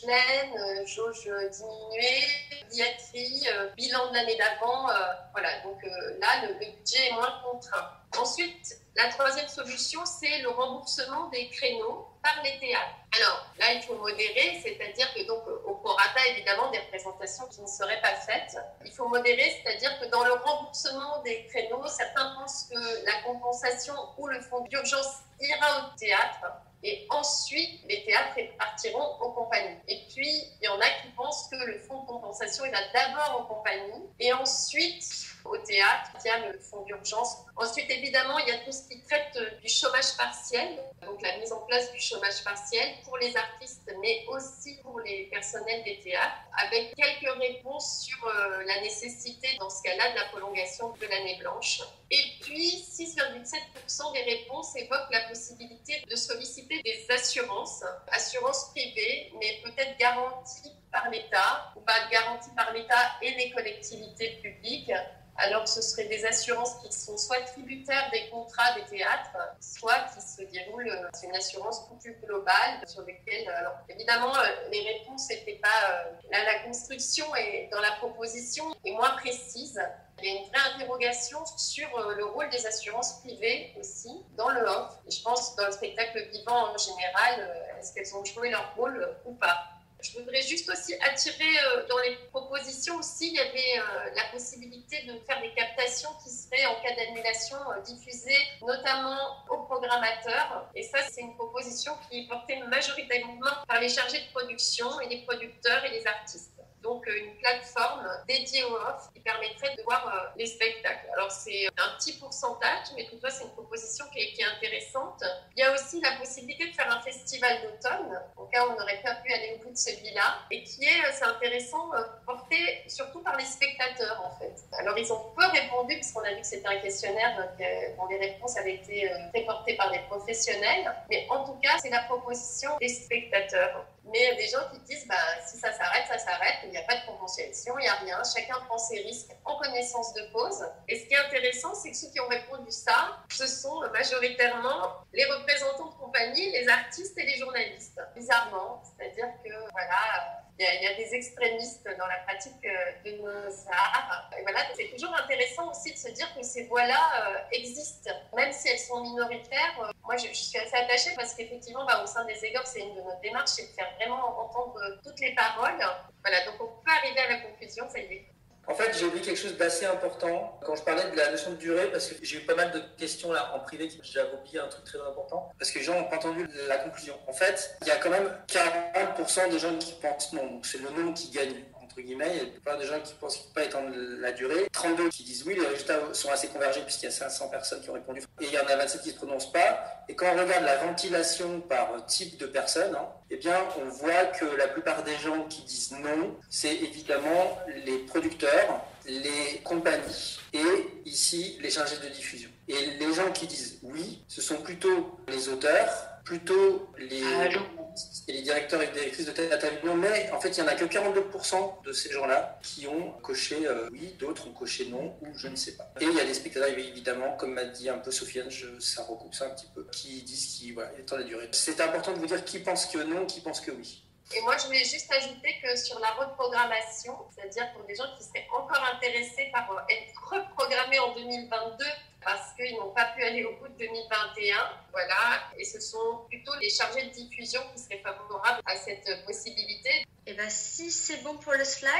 pleine, jauge diminuée, billetterie, bilan de l'année d'avant. Voilà, donc là, le budget est moins contraint. Ensuite, la troisième solution, c'est le remboursement des créneaux par les théâtres. Alors là, il faut modérer, c'est-à-dire que donc au prorata, évidemment, des représentations qui ne seraient pas faites. Il faut modérer, c'est-à-dire que dans le remboursement des créneaux, certains pensent que la compensation ou le fonds d'urgence ira au théâtre et ensuite les théâtres répartiront aux compagnies. Et puis, il y en a qui pensent que le fonds de compensation, il va d'abord aux compagnies et ensuite au théâtre, il y a le fonds d'urgence. Ensuite, évidemment, il y a tout ce qui traite du chômage partiel, donc la mise en place du chômage partiel pour les artistes, mais aussi pour les personnels des théâtres, avec quelques réponses sur la nécessité, dans ce cas-là, de la prolongation de l'année blanche. Et puis, 6,7% des réponses évoquent la possibilité de solliciter des assurances privées, mais peut-être garanties par l'État, ou pas garanties par l'État et les collectivités publiques, alors ce seraient des assurances qui sont soit tributaires des contrats des théâtres, soit qui se déroulent, c'est une assurance beaucoup plus globale sur lesquelles, alors évidemment, les réponses n'étaient pas, là, la construction est dans la proposition est moins précise. Il y a une vraie interrogation sur le rôle des assurances privées aussi dans le off. Et je pense que dans le spectacle vivant en général, est-ce qu'elles ont joué leur rôle ou pas? Je voudrais juste aussi attirer dans les propositions aussi, il y avait la possibilité de faire des captations qui seraient en cas d'annulation diffusées notamment aux programmateurs. Et ça, c'est une proposition qui est portée majoritairement par les chargés de production et les producteurs et les artistes. Donc une plateforme dédiée au off qui permettrait de voir les spectacles. Alors c'est un petit pourcentage, mais toutefois c'est une proposition qui est intéressante. Il y a aussi la possibilité de faire un festival d'automne, au cas où on n'aurait pas pu aller au bout de celui-là, et qui est, c'est intéressant, porté surtout par les spectateurs en fait. Alors ils ont peu répondu, puisqu'on a vu que c'était un questionnaire dont les réponses avaient été portées par des professionnels, mais en tout cas c'est la proposition des spectateurs. Mais il y a des gens qui disent, si ça s'arrête, il n'y a pas de convention, il n'y a rien, chacun prend ses risques en connaissance de cause. Et ce qui est intéressant, c'est que ceux qui ont répondu ça, ce sont majoritairement les représentants de compagnie, les artistes et les journalistes. Bizarrement, c'est-à-dire que voilà, il y a des extrémistes dans la pratique de nos arts. Et voilà, c'est toujours intéressant aussi de se dire que ces voix-là existent, même si elles sont minoritaires. Moi, je suis assez attachée parce qu'effectivement, au sein des EGoF, c'est une de nos démarches, c'est de faire vraiment entendre toutes les paroles. Voilà, donc on peut arriver à la conclusion, ça y est. En fait, j'ai oublié quelque chose d'assez important quand je parlais de la notion de durée, parce que j'ai eu pas mal de questions là en privé, j'avais oublié un truc très important, parce que les gens n'ont pas entendu la conclusion. En fait, il y a quand même 40% des gens qui pensent non, donc c'est le non qui gagne. Entre guillemets, il y a la plupart des gens qui pensent qu'il ne faut pas étendre la durée, 32 qui disent oui, les résultats sont assez convergés puisqu'il y a 500 personnes qui ont répondu, et il y en a 27 qui ne se prononcent pas. Et quand on regarde la ventilation par type de personne, eh bien, on voit que la plupart des gens qui disent non, c'est évidemment les producteurs, les compagnies et ici les chargés de diffusion. Et les gens qui disent oui, ce sont plutôt les auteurs, plutôt les directeurs et directrices de théâtre à Avignon, mais en fait, il n'y en a que 42% de ces gens-là qui ont coché oui, d'autres ont coché non, ou je ne sais pas. Et il y a des spectateurs, évidemment, comme m'a dit un peu Sofiane, ça recoupe ça un petit peu, qui disent qu'il est temps de durer. C'est important de vous dire qui pense que non, qui pense que oui. Et moi, je voulais juste ajouter que sur la reprogrammation, c'est-à-dire pour des gens qui seraient encore intéressés par être reprogrammés en 2022, parce qu'ils n'ont pas pu aller au bout de 2021, voilà, et ce sont plutôt les chargés de diffusion qui seraient favorables à cette possibilité. Et si c'est bon pour le slide,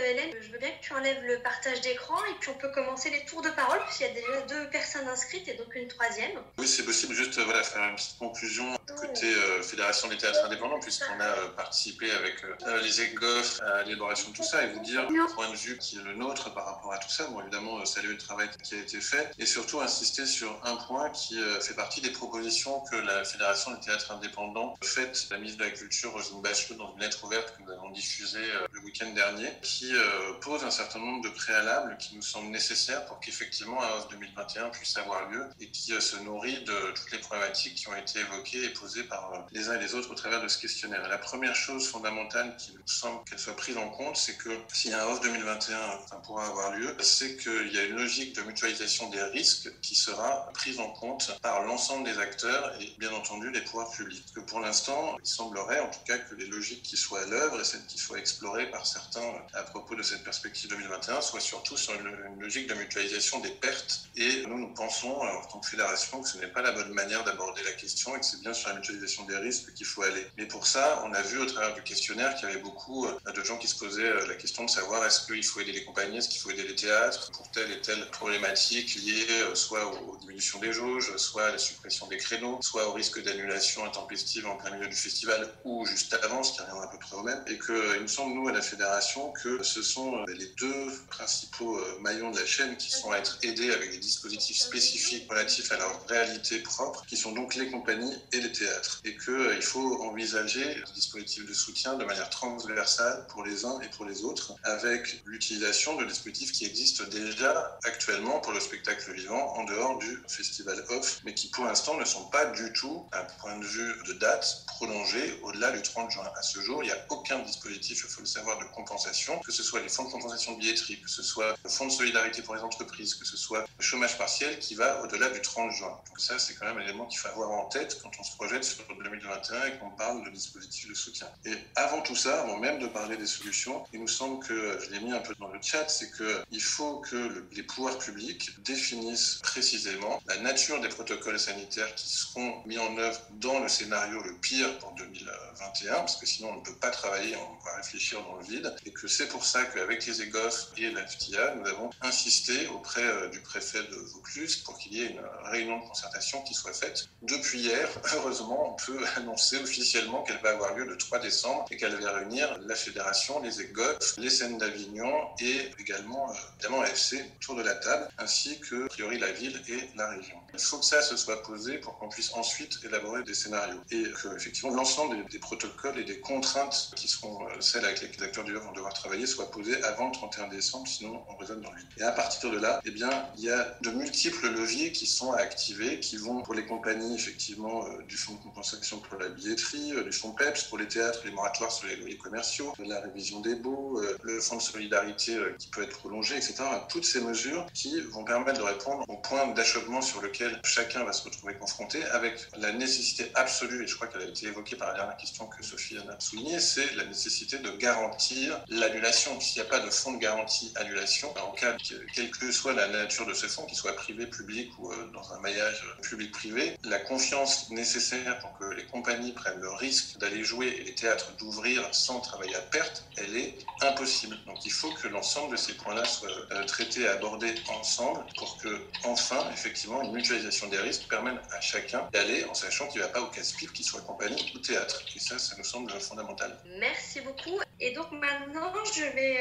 Hélène, je veux bien que tu enlèves le partage d'écran et puis on peut commencer les tours de parole, puisqu'il y a déjà 2 personnes inscrites et donc une 3e. Oui, c'est possible, juste faire une petite conclusion côté Fédération des théâtres indépendants, puisqu'on a participé avec les EGoF à l'élaboration de tout ça, et vous dire le point de vue qui est le nôtre par rapport à tout ça. Bon, évidemment, saluer le travail qui a été fait, et surtout insister sur un point qui fait partie des propositions que la Fédération des théâtres indépendants fait, la ministre de la Culture, Roselyne Bachelot, dans une lettre ouverte que nous avons diffusée le week-end dernier, qui pose un certain nombre de préalables qui nous semblent nécessaires pour qu'effectivement un off 2021 puisse avoir lieu, et qui se nourrit de toutes les problématiques qui ont été évoquées et posées par les uns et les autres au travers de ce questionnaire. Et la première chose fondamentale qui nous semble qu'elle soit prise en compte, c'est que s'il y a un off 2021 pourra avoir lieu, c'est qu'il y a une logique de mutualisation des risques qui sera prise en compte par l'ensemble des acteurs et bien entendu les pouvoirs publics. Parce que pour l'instant, il semblerait en tout cas que les logiques qui soient à l'œuvre et celles qui soient explorées par certains à propos de cette perspective 2021 soient surtout sur une logique de mutualisation des pertes. Et nous pensons en tant que fédération que ce n'est pas la bonne manière d'aborder la question et que c'est bien sur la mutualisation des risques qu'il faut aller. Mais pour ça, on a vu au travers du questionnaire qu'il y avait beaucoup de gens qui se posaient la question de savoir est-ce qu'il faut aider les compagnies, est-ce qu'il faut aider les théâtres pour telle et telle problématique liée soit aux diminutions des jauges, soit à la suppression des créneaux, soit au risque d'annulation intempestive en plein milieu du festival ou juste avant, ce qui revient à peu près au même. Et qu'il me semble, nous, à la Fédération, que ce sont les 2 principaux maillons de la chaîne qui sont à être aidés avec des dispositifs spécifiques relatifs à leur réalité propre, qui sont donc les compagnies et les théâtres. Et qu'il faut envisager des dispositifs de soutien de manière transversale pour les uns et pour les autres, avec l'utilisation de dispositifs qui existent déjà actuellement pour le spectacle vivant en dehors du festival off, mais qui pour l'instant ne sont pas du tout, à point de vue de date, prolongés au-delà du 30 juin. À ce jour, il n'y a aucun dispositifs, il faut le savoir, de compensation, que ce soit les fonds de compensation de billetterie, que ce soit le fonds de solidarité pour les entreprises, que ce soit le chômage partiel qui va au-delà du 30 juin. Donc ça, c'est quand même un élément qu'il faut avoir en tête quand on se projette sur 2021 et qu'on parle de dispositifs de soutien. Et avant tout ça, avant même de parler des solutions, il nous semble que, je l'ai mis un peu dans le chat, c'est qu'il faut que les pouvoirs publics définissent précisément la nature des protocoles sanitaires qui seront mis en œuvre dans le scénario le pire pour 2021, parce que sinon on ne peut pas travailler, on va réfléchir dans le vide, et que c'est pour ça qu'avec les EGOF et la FTIA, nous avons insisté auprès du préfet de Vaucluse pour qu'il y ait une réunion de concertation qui soit faite. Depuis hier, heureusement, on peut annoncer officiellement qu'elle va avoir lieu le 3 décembre et qu'elle va réunir la fédération, les EGOF, les Scènes d'Avignon et également évidemment AFC autour de la table, ainsi que a priori la ville et la région. Il faut que ça se soit posé pour qu'on puisse ensuite élaborer des scénarios et que effectivement l'ensemble des protocoles et des contraintes qui seront celles avec lesquelles les acteurs du vont devoir travailler soient posées avant le 31 décembre, sinon on résonne dans le vide. Et à partir de là, eh bien, il y a de multiples leviers qui sont à activer, qui vont pour les compagnies effectivement du fonds de compensation pour la billetterie, du fonds PEPS pour les théâtres, les moratoires sur les loyers commerciaux, la révision des baux, le fonds de solidarité qui peut être prolongé, etc. Toutes ces mesures qui vont permettre de répondre au point d'achoppement sur lequel chacun va se retrouver confronté avec la nécessité absolue, et je crois qu'elle a été évoquée par la dernière question que Sophie a soulignée, c'est la nécessité de garantir l'annulation. S'il n'y a pas de fonds de garantie annulation, en cas quelle que soit la nature de ce fonds, qu'il soit privé, public ou dans un maillage public-privé, la confiance nécessaire pour que les compagnies prennent le risque d'aller jouer et les théâtres d'ouvrir sans travailler à perte, elle est impossible. Donc il faut que l'ensemble de ces points-là soient traités et abordés ensemble pour que, enfin, effectivement, une mutualisation des risques permette à chacun d'aller en sachant qu'il ne va pas au casse-pipe, qu'il soit compagnie ou théâtre. Et ça nous semble fondamental. Merci beaucoup. Et donc maintenant, je vais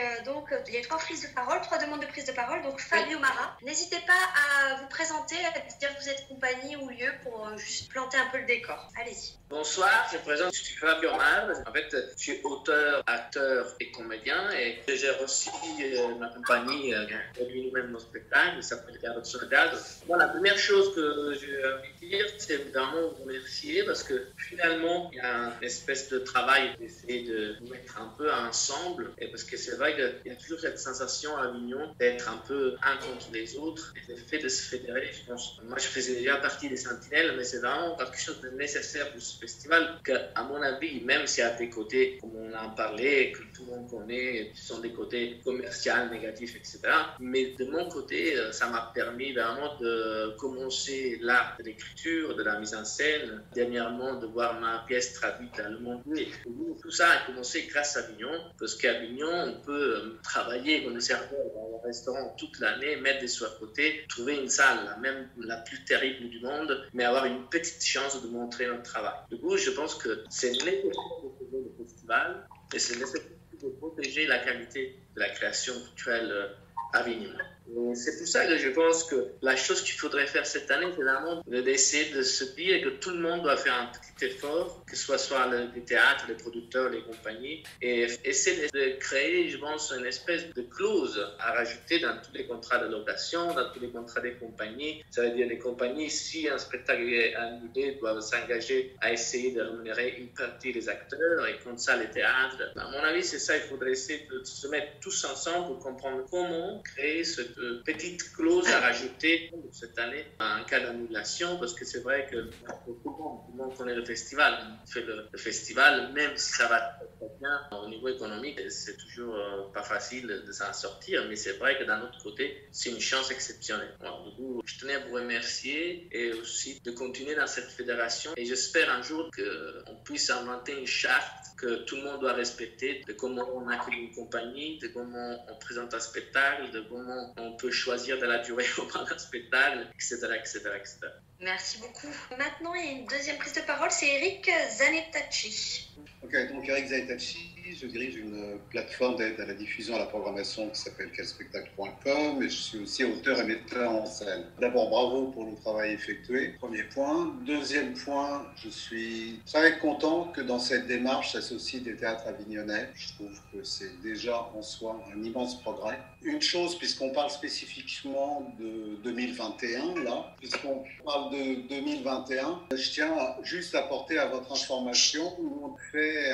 il y a 3 prises de parole, 3 demandes de prise de parole. Donc Fabio Mara, n'hésitez pas à vous présenter, à dire que vous êtes compagnie ou lieu pour juste planter un peu le décor. Allez-y. Bonsoir, je me présente, je suis Fabio Mara. En fait, je suis auteur, acteur et comédien et je gère aussi ma compagnie qui produit nous-mêmes nos spectacles, qui s'appelle Garde Soledad. Bon, la première chose que j'ai envie de dire, c'est vraiment vous remercier parce que finalement, il y a une espèce de travail d'essayer de nous mettre un peu ensemble et parce que c'est vrai qu'il y a toujours cette sensation à Avignon d'être un peu un contre les autres et le fait de se fédérer, je pense. Moi, je faisais déjà partie des Sentinelles, mais c'est vraiment quelque chose de nécessaire pour ce festival qu'à mon avis, même s'il y a des côtés, comme on en parlait, que tout le monde connaît, qui sont des côtés commerciaux, négatifs, etc. Mais de mon côté, ça m'a permis vraiment de commencer l'art de l'écriture, de la mise en scène, dernièrement de voir ma pièce traduite dans le monde. Et tout ça a commencé grâce à Avignon, parce qu'à Avignon, on peut travailler comme serveur dans un restaurant toute l'année, mettre des sous à côté, trouver une salle, même la plus terrible du monde, mais avoir une petite chance de montrer notre travail. Du coup, je pense que c'est nécessaire de trouver le festival et c'est nécessaire de protéger la qualité de la création culturelle à Avignon. C'est pour ça que je pense que la chose qu'il faudrait faire cette année, c'est vraiment d'essayer de se dire que tout le monde doit faire un petit effort, que ce soit les théâtres, les producteurs, les compagnies, et essayer de créer, je pense, une espèce de clause à rajouter dans tous les contrats de location, dans tous les contrats des compagnies. Ça veut dire les compagnies, si un spectacle est annulé, doivent s'engager à essayer de rémunérer une partie des acteurs, et comme ça les théâtres. À mon avis, c'est ça, il faudrait essayer de se mettre tous ensemble pour comprendre comment créer cette petite clause à rajouter cette année en cas d'annulation, parce que c'est vrai que tout le monde connaît le festival. On fait le festival, même si ça va très bien au niveau économique, c'est toujours pas facile de s'en sortir, mais c'est vrai que d'un autre côté, c'est une chance exceptionnelle. Alors, du coup, je tenais à vous remercier et aussi de continuer dans cette fédération et j'espère un jour qu'on puisse inventer une charte que tout le monde doit respecter, de comment on accueille une compagnie, de comment on présente un spectacle, de comment on peut choisir de la durée pendant un spectacle, etc., etc., etc. Merci beaucoup. Maintenant, il y a une deuxième prise de parole, c'est Eric Zanettacci. Ok, donc Eric Zanettacci, je dirige une plateforme d'aide à la diffusion et à la programmation qui s'appelle quelspectacle.com et je suis aussi auteur et metteur en scène. D'abord, bravo pour le travail effectué, premier point. Deuxième point, je suis très content que dans cette démarche s'associent des théâtres avignonnais. Je trouve que c'est déjà en soi un immense progrès. Une chose, puisqu'on parle spécifiquement de 2021, là, puisqu'on parle de 2021, je tiens juste à porter à votre information où on fait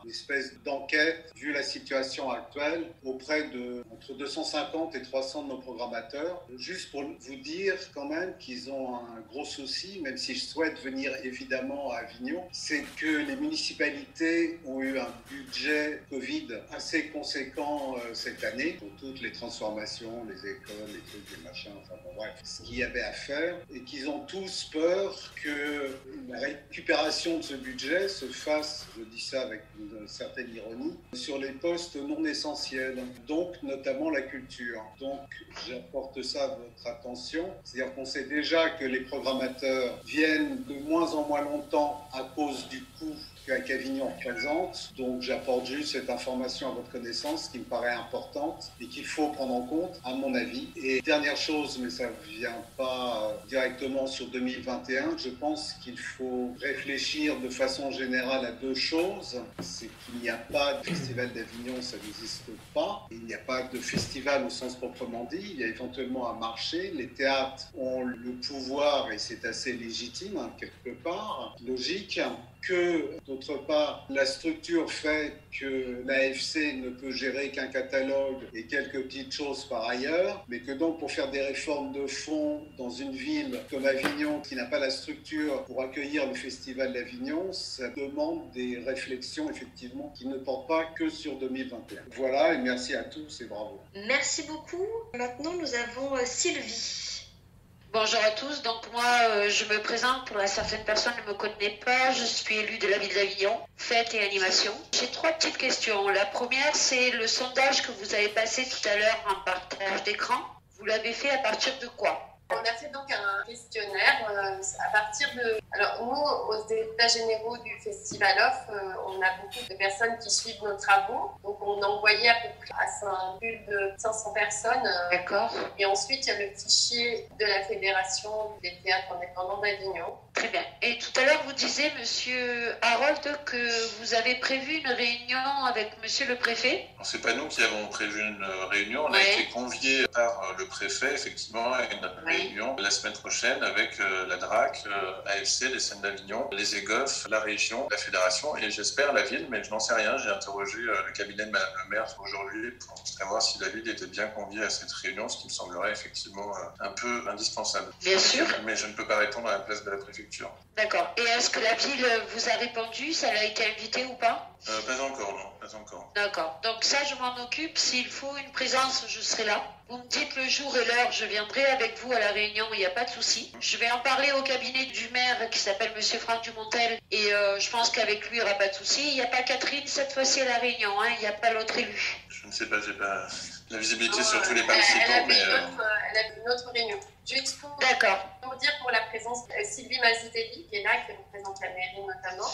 une espèce d'enquête, vu la situation actuelle, auprès de entre 250 et 300 de nos programmateurs, juste pour vous dire quand même qu'ils ont un gros souci, même si je souhaite venir évidemment à Avignon, c'est que les municipalités ont eu un budget Covid assez conséquent cette année pour toutes les transformations, les écoles, les trucs, les machins, enfin bon bref, ce qu'il y avait à faire, et qu'ils ont tous peur que la récupération de ce budget se fasse, je dis ça avec une certaine ironie, sur les postes non essentiels, donc notamment la culture. Donc j'apporte ça à votre attention, c'est-à-dire qu'on sait déjà que les programmateurs viennent de moins en moins longtemps à cause du coût qu'Avignon représente. Donc j'apporte juste cette information à votre connaissance qui me paraît importante et qu'il faut prendre en compte, à mon avis. Et dernière chose, mais ça ne vient pas directement sur 2021, je pense qu'il faut réfléchir de façon générale à deux choses. C'est qu'il n'y a pas de festival d'Avignon, ça n'existe pas. Il n'y a pas de festival au sens proprement dit. Il y a éventuellement un marché. Les théâtres ont le pouvoir, et c'est assez légitime, hein, quelque part, logique, que, d'autre part, la structure fait que l'AFC ne peut gérer qu'un catalogue et quelques petites choses par ailleurs, mais que donc pour faire des réformes de fond dans une ville comme Avignon, qui n'a pas la structure pour accueillir le Festival d'Avignon, ça demande des réflexions, effectivement, qui ne portent pas que sur 2021. Voilà, et merci à tous et bravo. Merci beaucoup. Maintenant, nous avons Sylvie. Bonjour à tous, donc moi je me présente, pour certaines personnes ne me connaissent pas, je suis élue de la ville d'Avignon, fête et animation. J'ai 3 petites questions. La première, c'est le sondage que vous avez passé tout à l'heure en partage d'écran. Vous l'avez fait à partir de quoi ? On a fait donc un questionnaire à partir de... Alors nous, aux états généraux du Festival Off, on a beaucoup de personnes qui suivent nos travaux. Donc on a envoyé à peu près à plus de 500 personnes. D'accord. Et ensuite, il y a le fichier de la Fédération des théâtres indépendants d'Avignon. Très bien. Et tout à l'heure, vous disiez, monsieur Harold, que vous avez prévu une réunion avec monsieur le préfet. C'est pas nous qui avons prévu une réunion. On a été conviés par le préfet, effectivement, à une réunion la semaine prochaine avec la DRAC, AFC, les Scènes d'Avignon, les EGOF, la région, la fédération et j'espère la ville, mais je n'en sais rien. J'ai interrogé le cabinet de madame le maire aujourd'hui pour savoir si la ville était bien conviée à cette réunion, ce qui me semblerait effectivement un peu indispensable. Bien sûr. Mais je ne peux pas répondre à la place de la préfecture. D'accord. Et est-ce que la ville vous a répondu? Ça a été invité ou pas? Pas encore, non, pas encore. D'accord. Donc ça, je m'en occupe. S'il faut une présence, je serai là. Vous me dites le jour et l'heure, je viendrai avec vous à la réunion, il n'y a pas de souci. Je vais en parler au cabinet du maire qui s'appelle monsieur Franck Dumontel et je pense qu'avec lui, il n'y aura pas de souci. Il n'y a pas Catherine cette fois-ci à la réunion, hein. Il n'y a pas l'autre élu. Je ne sais pas, j'ai pas la visibilité sur tous les participants. Elle a une autre réunion. Juste pour dire pour la présence de Sylvie Mazitelli, qui est là, qui représente la mairie notamment.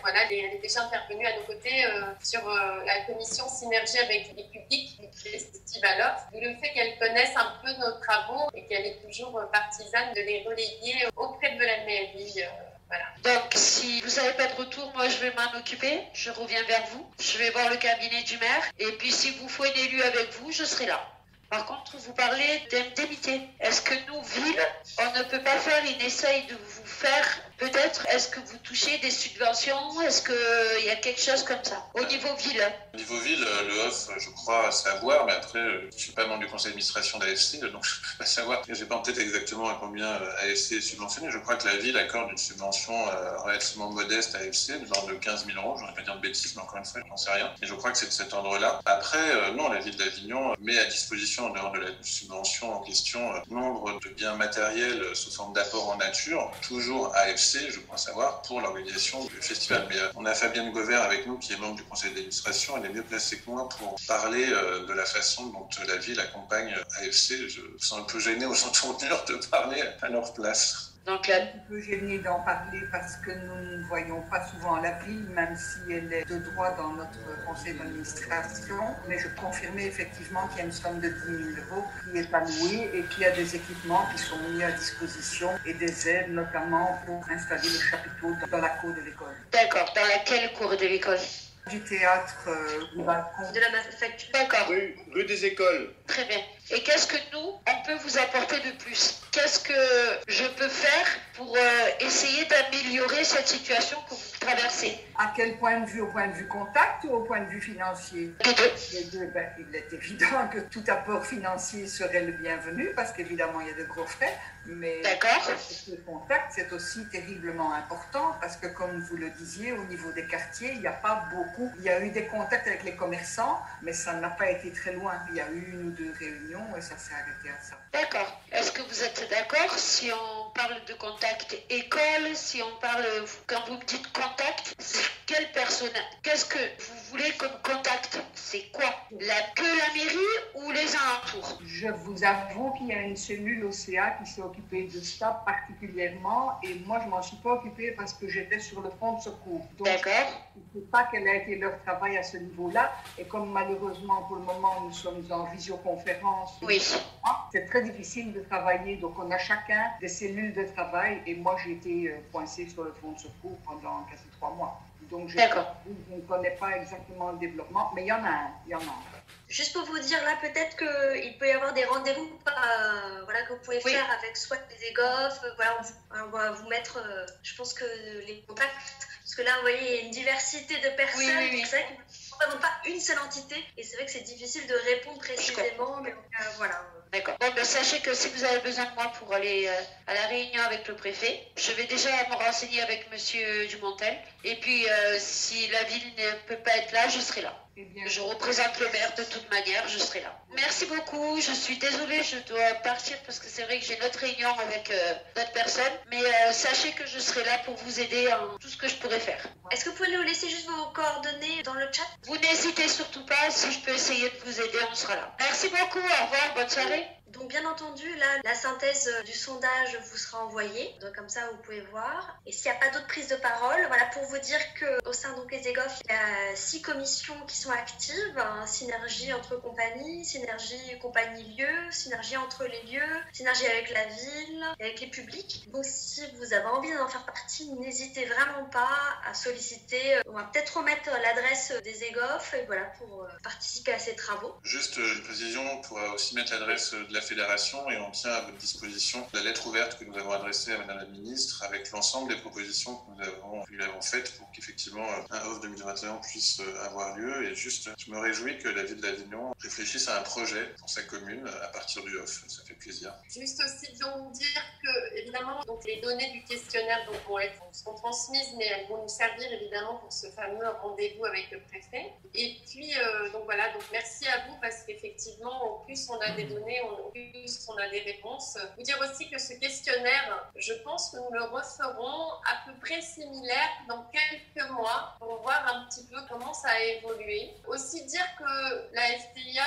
Voilà, elle est déjà intervenue à nos côtés sur la commission synergie avec les publics du Festival Off. Le fait qu'elle connaisse un peu nos travaux et qu'elle est toujours partisane de les relayer auprès de la mairie. Voilà. Donc, si vous n'avez pas de retour, moi, je vais m'en occuper. Je reviens vers vous. Je vais voir le cabinet du maire. Et puis, s'il vous faut une élue avec vous, je serai là. Par contre, vous parlez d'indemnité. Est-ce que nous, ville, on ne peut pas faire une essaye de vous faire, peut-être, est-ce que vous touchez des subventions? Est-ce qu'il y a quelque chose comme ça au niveau ville? Au niveau ville, le off, je crois savoir, mais après, je ne suis pas membre du conseil d'administration d'AFC, donc je ne peux pas savoir. Je n'ai pas en tête exactement à combien AFC est subventionné. Je crois que la ville accorde une subvention relativement modeste à AFC, de l'ordre de 15 000 €. Je ne vais pas dire de bêtises, mais encore une fois, je n'en sais rien. Et je crois que c'est de cet ordre-là. Après, non, la ville d'Avignon met à disposition, en dehors de la subvention en question, nombre de biens matériels sous forme d'apport en nature, toujours AFC, je crois savoir, pour l'organisation du festival. Mais on a Fabienne Gauvert avec nous, qui est membre du conseil d'administration. Elle est mieux placée que moi pour parler de la façon dont la ville accompagne AFC. Je me sens un peu gêné aux entournures de parler à leur place. Donc là, un peu gêné d'en parler parce que nous ne voyons pas souvent la ville, même si elle est de droit dans notre conseil d'administration. Mais je confirmais effectivement qu'il y a une somme de 10 000 € qui est allouée et qu'il y a des équipements qui sont mis à disposition et des aides, notamment pour installer le chapiteau dans la cour de l'école. D'accord. Dans laquelle cour de l'école? du théâtre du balcon. De la manufacture. D'accord. Rue des Écoles. Très bien. Et qu'est-ce que nous, on peut vous apporter de plus? Qu'est-ce que je peux faire pour essayer d'améliorer cette situation que vous traversez? À quel point de vue? Au point de vue contact ou au point de vue financier? Les deux. Les deux, ben, il est évident que tout apport financier serait le bienvenu parce qu'évidemment il y a de gros frais, mais D'accord. le contact c'est aussi terriblement important parce que comme vous le disiez, au niveau des quartiers, il n'y a pas beaucoup. Il y a eu des contacts avec les commerçants, mais ça n'a pas été très loin. Il y a eu 1 ou 2 réunions et ça s'est arrêté à ça. D'accord. Est-ce que vous êtes d'accord si on parle de contact école, si on parle, quand vous me dites contact, c'est quelle personne? Qu'est-ce que vous voulez comme contact? C'est quoi? Que la mairie ou les alentours? Je vous avoue qu'il y a une cellule OCA qui s'est occupée de ça particulièrement et moi je m'en suis pas occupée parce que j'étais sur le front de secours. Donc, d'accord. Je ne sais pas quel a été leur travail à ce niveau-là et comme malheureusement pour le moment nous sommes en visioconférence, oui. C'est très difficile de travailler, donc on a chacun des cellules de travail et moi j'ai été coincée sur le front de secours pendant quasi 3 mois. Donc je ne connais pas exactement le développement, mais il y en a un. Juste pour vous dire, là, peut-être qu'il peut y avoir des rendez-vous voilà, que vous pouvez faire avec soit les EGOF, voilà, on va vous mettre, je pense que les contacts, parce que là, vous voyez, il y a une diversité de personnes, oui. C'est vrai qu'on ne représente pas une seule entité, et c'est vrai que c'est difficile de répondre précisément, mais voilà. D'accord. Bon, ben, sachez que si vous avez besoin de moi pour aller à la réunion avec le préfet, je vais déjà me renseigner avec monsieur Dumontel, et puis si la ville ne peut pas être là, je serai là. Je représente le maire de toute manière, je serai là. Merci beaucoup, je suis désolée, je dois partir parce que c'est vrai que j'ai notre réunion avec d'autres personnes, mais sachez que je serai là pour vous aider en tout ce que je pourrais faire. Est-ce que vous pouvez nous laisser juste vos coordonnées dans le chat? Vous n'hésitez surtout pas, si je peux essayer de vous aider, on sera là. Merci beaucoup, au revoir, bonne soirée. Donc bien entendu, là, la synthèse du sondage vous sera envoyée, donc comme ça vous pouvez voir. Et s'il n'y a pas d'autres prises de parole, voilà, pour vous dire qu'au sein donc les EGOF, il y a 6 commissions qui sont actives, synergie entre compagnies, synergie compagnie-lieu, synergie entre les lieux, synergie avec la ville, avec les publics. Donc si vous avez envie d'en faire partie, n'hésitez vraiment pas à solliciter. On va peut-être remettre l'adresse des EGOF et voilà, pour participer à ces travaux. Juste une précision, on pourra aussi mettre l'adresse de la fédération et on tient à votre disposition la lettre ouverte que nous avons adressée à Madame la Ministre avec l'ensemble des propositions que nous lui avons faites pour qu'effectivement un off 2021 puisse avoir lieu. Et juste, je me réjouis que la ville d'Avignon réfléchisse à un projet pour sa commune à partir du off. Ça fait plaisir. Juste aussi donc dire que évidemment donc les données du questionnaire donc seront transmises, mais elles vont nous servir évidemment pour ce fameux rendez-vous avec le préfet. Et puis donc voilà, donc merci à vous parce qu'effectivement au plus on a des données, au plus on a des réponses. Vous dire aussi que ce questionnaire, je pense que nous le referons à peu près similaire dans quelques mois pour voir un petit peu comment ça a évolué. Aussi dire que la FTIA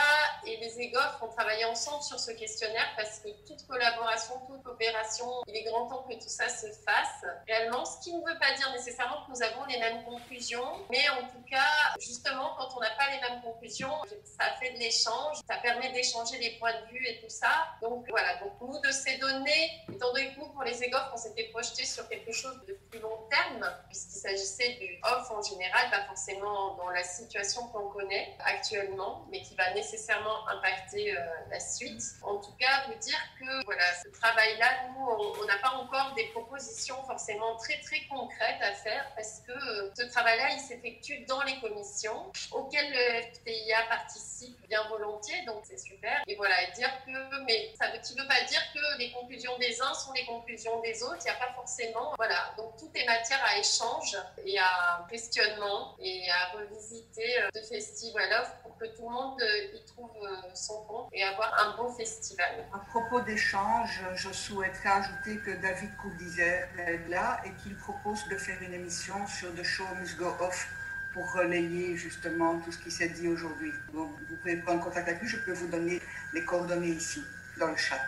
et les EGOF ont travaillé ensemble sur ce questionnaire parce que toute collaboration, toute coopération, il est grand temps que tout ça se fasse réellement, ce qui ne veut pas dire nécessairement que nous avons les mêmes conclusions, mais en tout cas, justement, quand on n'a pas les mêmes conclusions, ça fait de l'échange, ça permet d'échanger les points de vue et tout ça. Donc voilà, donc nous de ces données, étant donné que nous pour les EGOF, on s'était projeté sur quelque chose de plus long terme, puisqu'il s'agissait du off en général, pas forcément dans la situation qu'on connaît actuellement, mais qui va nécessairement impacter la suite. En tout cas, vous dire que voilà, ce travail-là, nous, on n'a pas encore des propositions forcément très très concrètes à faire parce que ce travail-là, il s'effectue dans les commissions auxquelles le FTIA participe bien volontiers, donc c'est super. Et voilà, dire que, mais ça ne veut pas dire que les conclusions des uns sont les conclusions des autres, il n'y a pas forcément, voilà, donc tout est matière à échange et à questionnement et à revisiter ce festival off pour que tout le monde y trouve son compte et avoir un beau festival. À propos d'échange, je souhaiterais ajouter que David Courdizer est là et qu'il propose de faire une émission sur The Show Must Go Off pour relayer justement tout ce qui s'est dit aujourd'hui. Donc, vous pouvez prendre contact avec lui, je peux vous donner les coordonnées ici, dans le chat.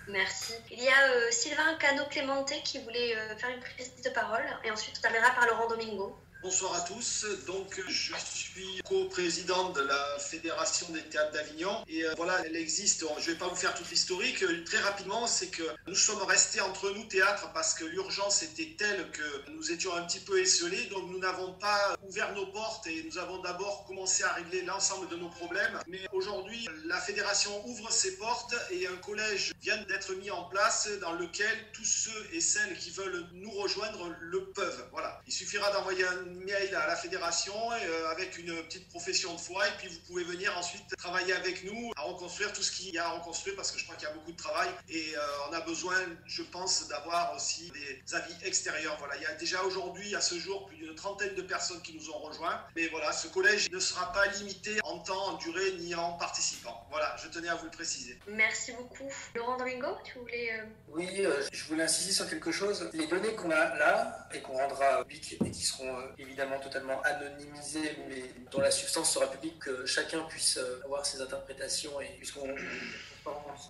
Merci. Il y a Sylvain Cano-Clémenté qui voulait faire une prise de parole et ensuite on terminera par Laurent Domingo. Bonsoir à tous. Donc, je suis co-président de la Fédération des théâtres d'Avignon. Et voilà, elle existe. Je ne vais pas vous faire toute l'historique. Très rapidement, c'est que nous sommes restés entre nous théâtres parce que l'urgence était telle que nous étions un petit peu esselés. Donc, nous n'avons pas ouvert nos portes et nous avons d'abord commencé à régler l'ensemble de nos problèmes. Mais aujourd'hui, la fédération ouvre ses portes et un collège vient d'être mis en place dans lequel tous ceux et celles qui veulent nous rejoindre le peuvent. Voilà. Il suffira d'envoyer un mail à la fédération avec une petite profession de foi et puis vous pouvez venir ensuite travailler avec nous à reconstruire tout ce qu'il y a à reconstruire parce que je crois qu'il y a beaucoup de travail et on a besoin, je pense, d'avoir aussi des avis extérieurs. Voilà. Il y a déjà aujourd'hui, à ce jour, plus d'une trentaine de personnes qui nous ont rejoints. Mais voilà, ce collège ne sera pas limité en temps, en durée, ni en participants. Voilà, je tenais à vous le préciser. Merci beaucoup. Laurent Domingo, tu voulais... Oui, je voulais insister sur quelque chose. Les données qu'on a là et qu'on rendra publiques et qui seront évidemment totalement anonymisées, mais dont la substance sera publique, que chacun puisse avoir ses interprétations et puisqu'on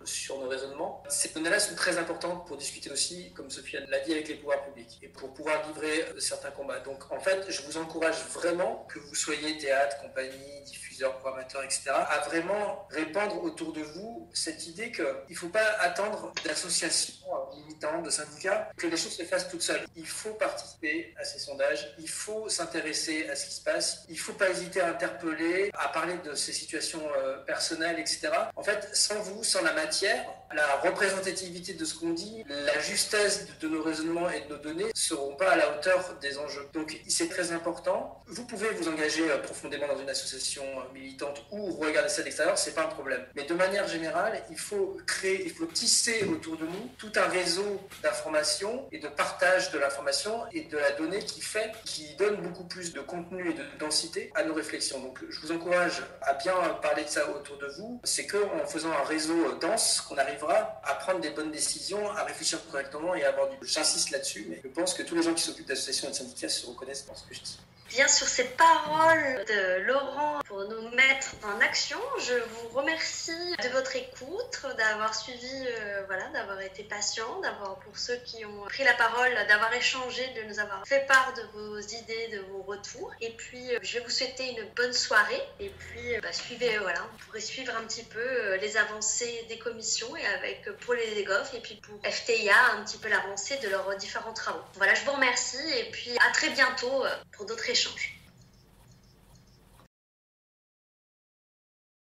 sur nos raisonnements. Ces données-là sont très importantes pour discuter aussi, comme Sofiane l'a dit, avec les pouvoirs publics et pour pouvoir livrer certains combats. Donc en fait, je vous encourage vraiment, que vous soyez théâtre, compagnie, diffuseur, programmateur, etc., à vraiment répandre autour de vous cette idée qu'il ne faut pas attendre d'associations militantes, de syndicats, que les choses se fassent toutes seules. Il faut participer à ces sondages, il faut s'intéresser à ce qui se passe, il ne faut pas hésiter à interpeller, à parler de ces situations personnelles, etc. En fait, sans vous, sans la matière, la représentativité de ce qu'on dit, la justesse de nos raisonnements et de nos données ne seront pas à la hauteur des enjeux. Donc c'est très important. Vous pouvez vous engager profondément dans une association militante ou regarder ça de l'extérieur, c'est pas un problème. Mais de manière générale, il faut tisser autour de nous tout un réseau d'information et de partage de l'information et de la donnée qui donne beaucoup plus de contenu et de densité à nos réflexions. Donc je vous encourage à bien parler de ça autour de vous. C'est qu'en faisant un réseau dense qu'on arrivera à prendre des bonnes décisions, à réfléchir correctement et à avoir du... J'insiste là-dessus, mais je pense que tous les gens qui s'occupent d'associations et de syndicats se reconnaissent dans ce que je dis. Bien, sur ces paroles de Laurent pour nous mettre en action, je vous remercie de votre écoute, d'avoir suivi, d'avoir été patient, pour ceux qui ont pris la parole, d'avoir échangé, de nous avoir fait part de vos idées, de vos retours. Et puis, je vais vous souhaiter une bonne soirée. Et puis, suivez, vous pourrez suivre un petit peu les avancées des commissions et pour les EGOF et puis pour FTIA, un petit peu l'avancée de leurs différents travaux. Voilà, je vous remercie et puis à très bientôt pour d'autres échanges.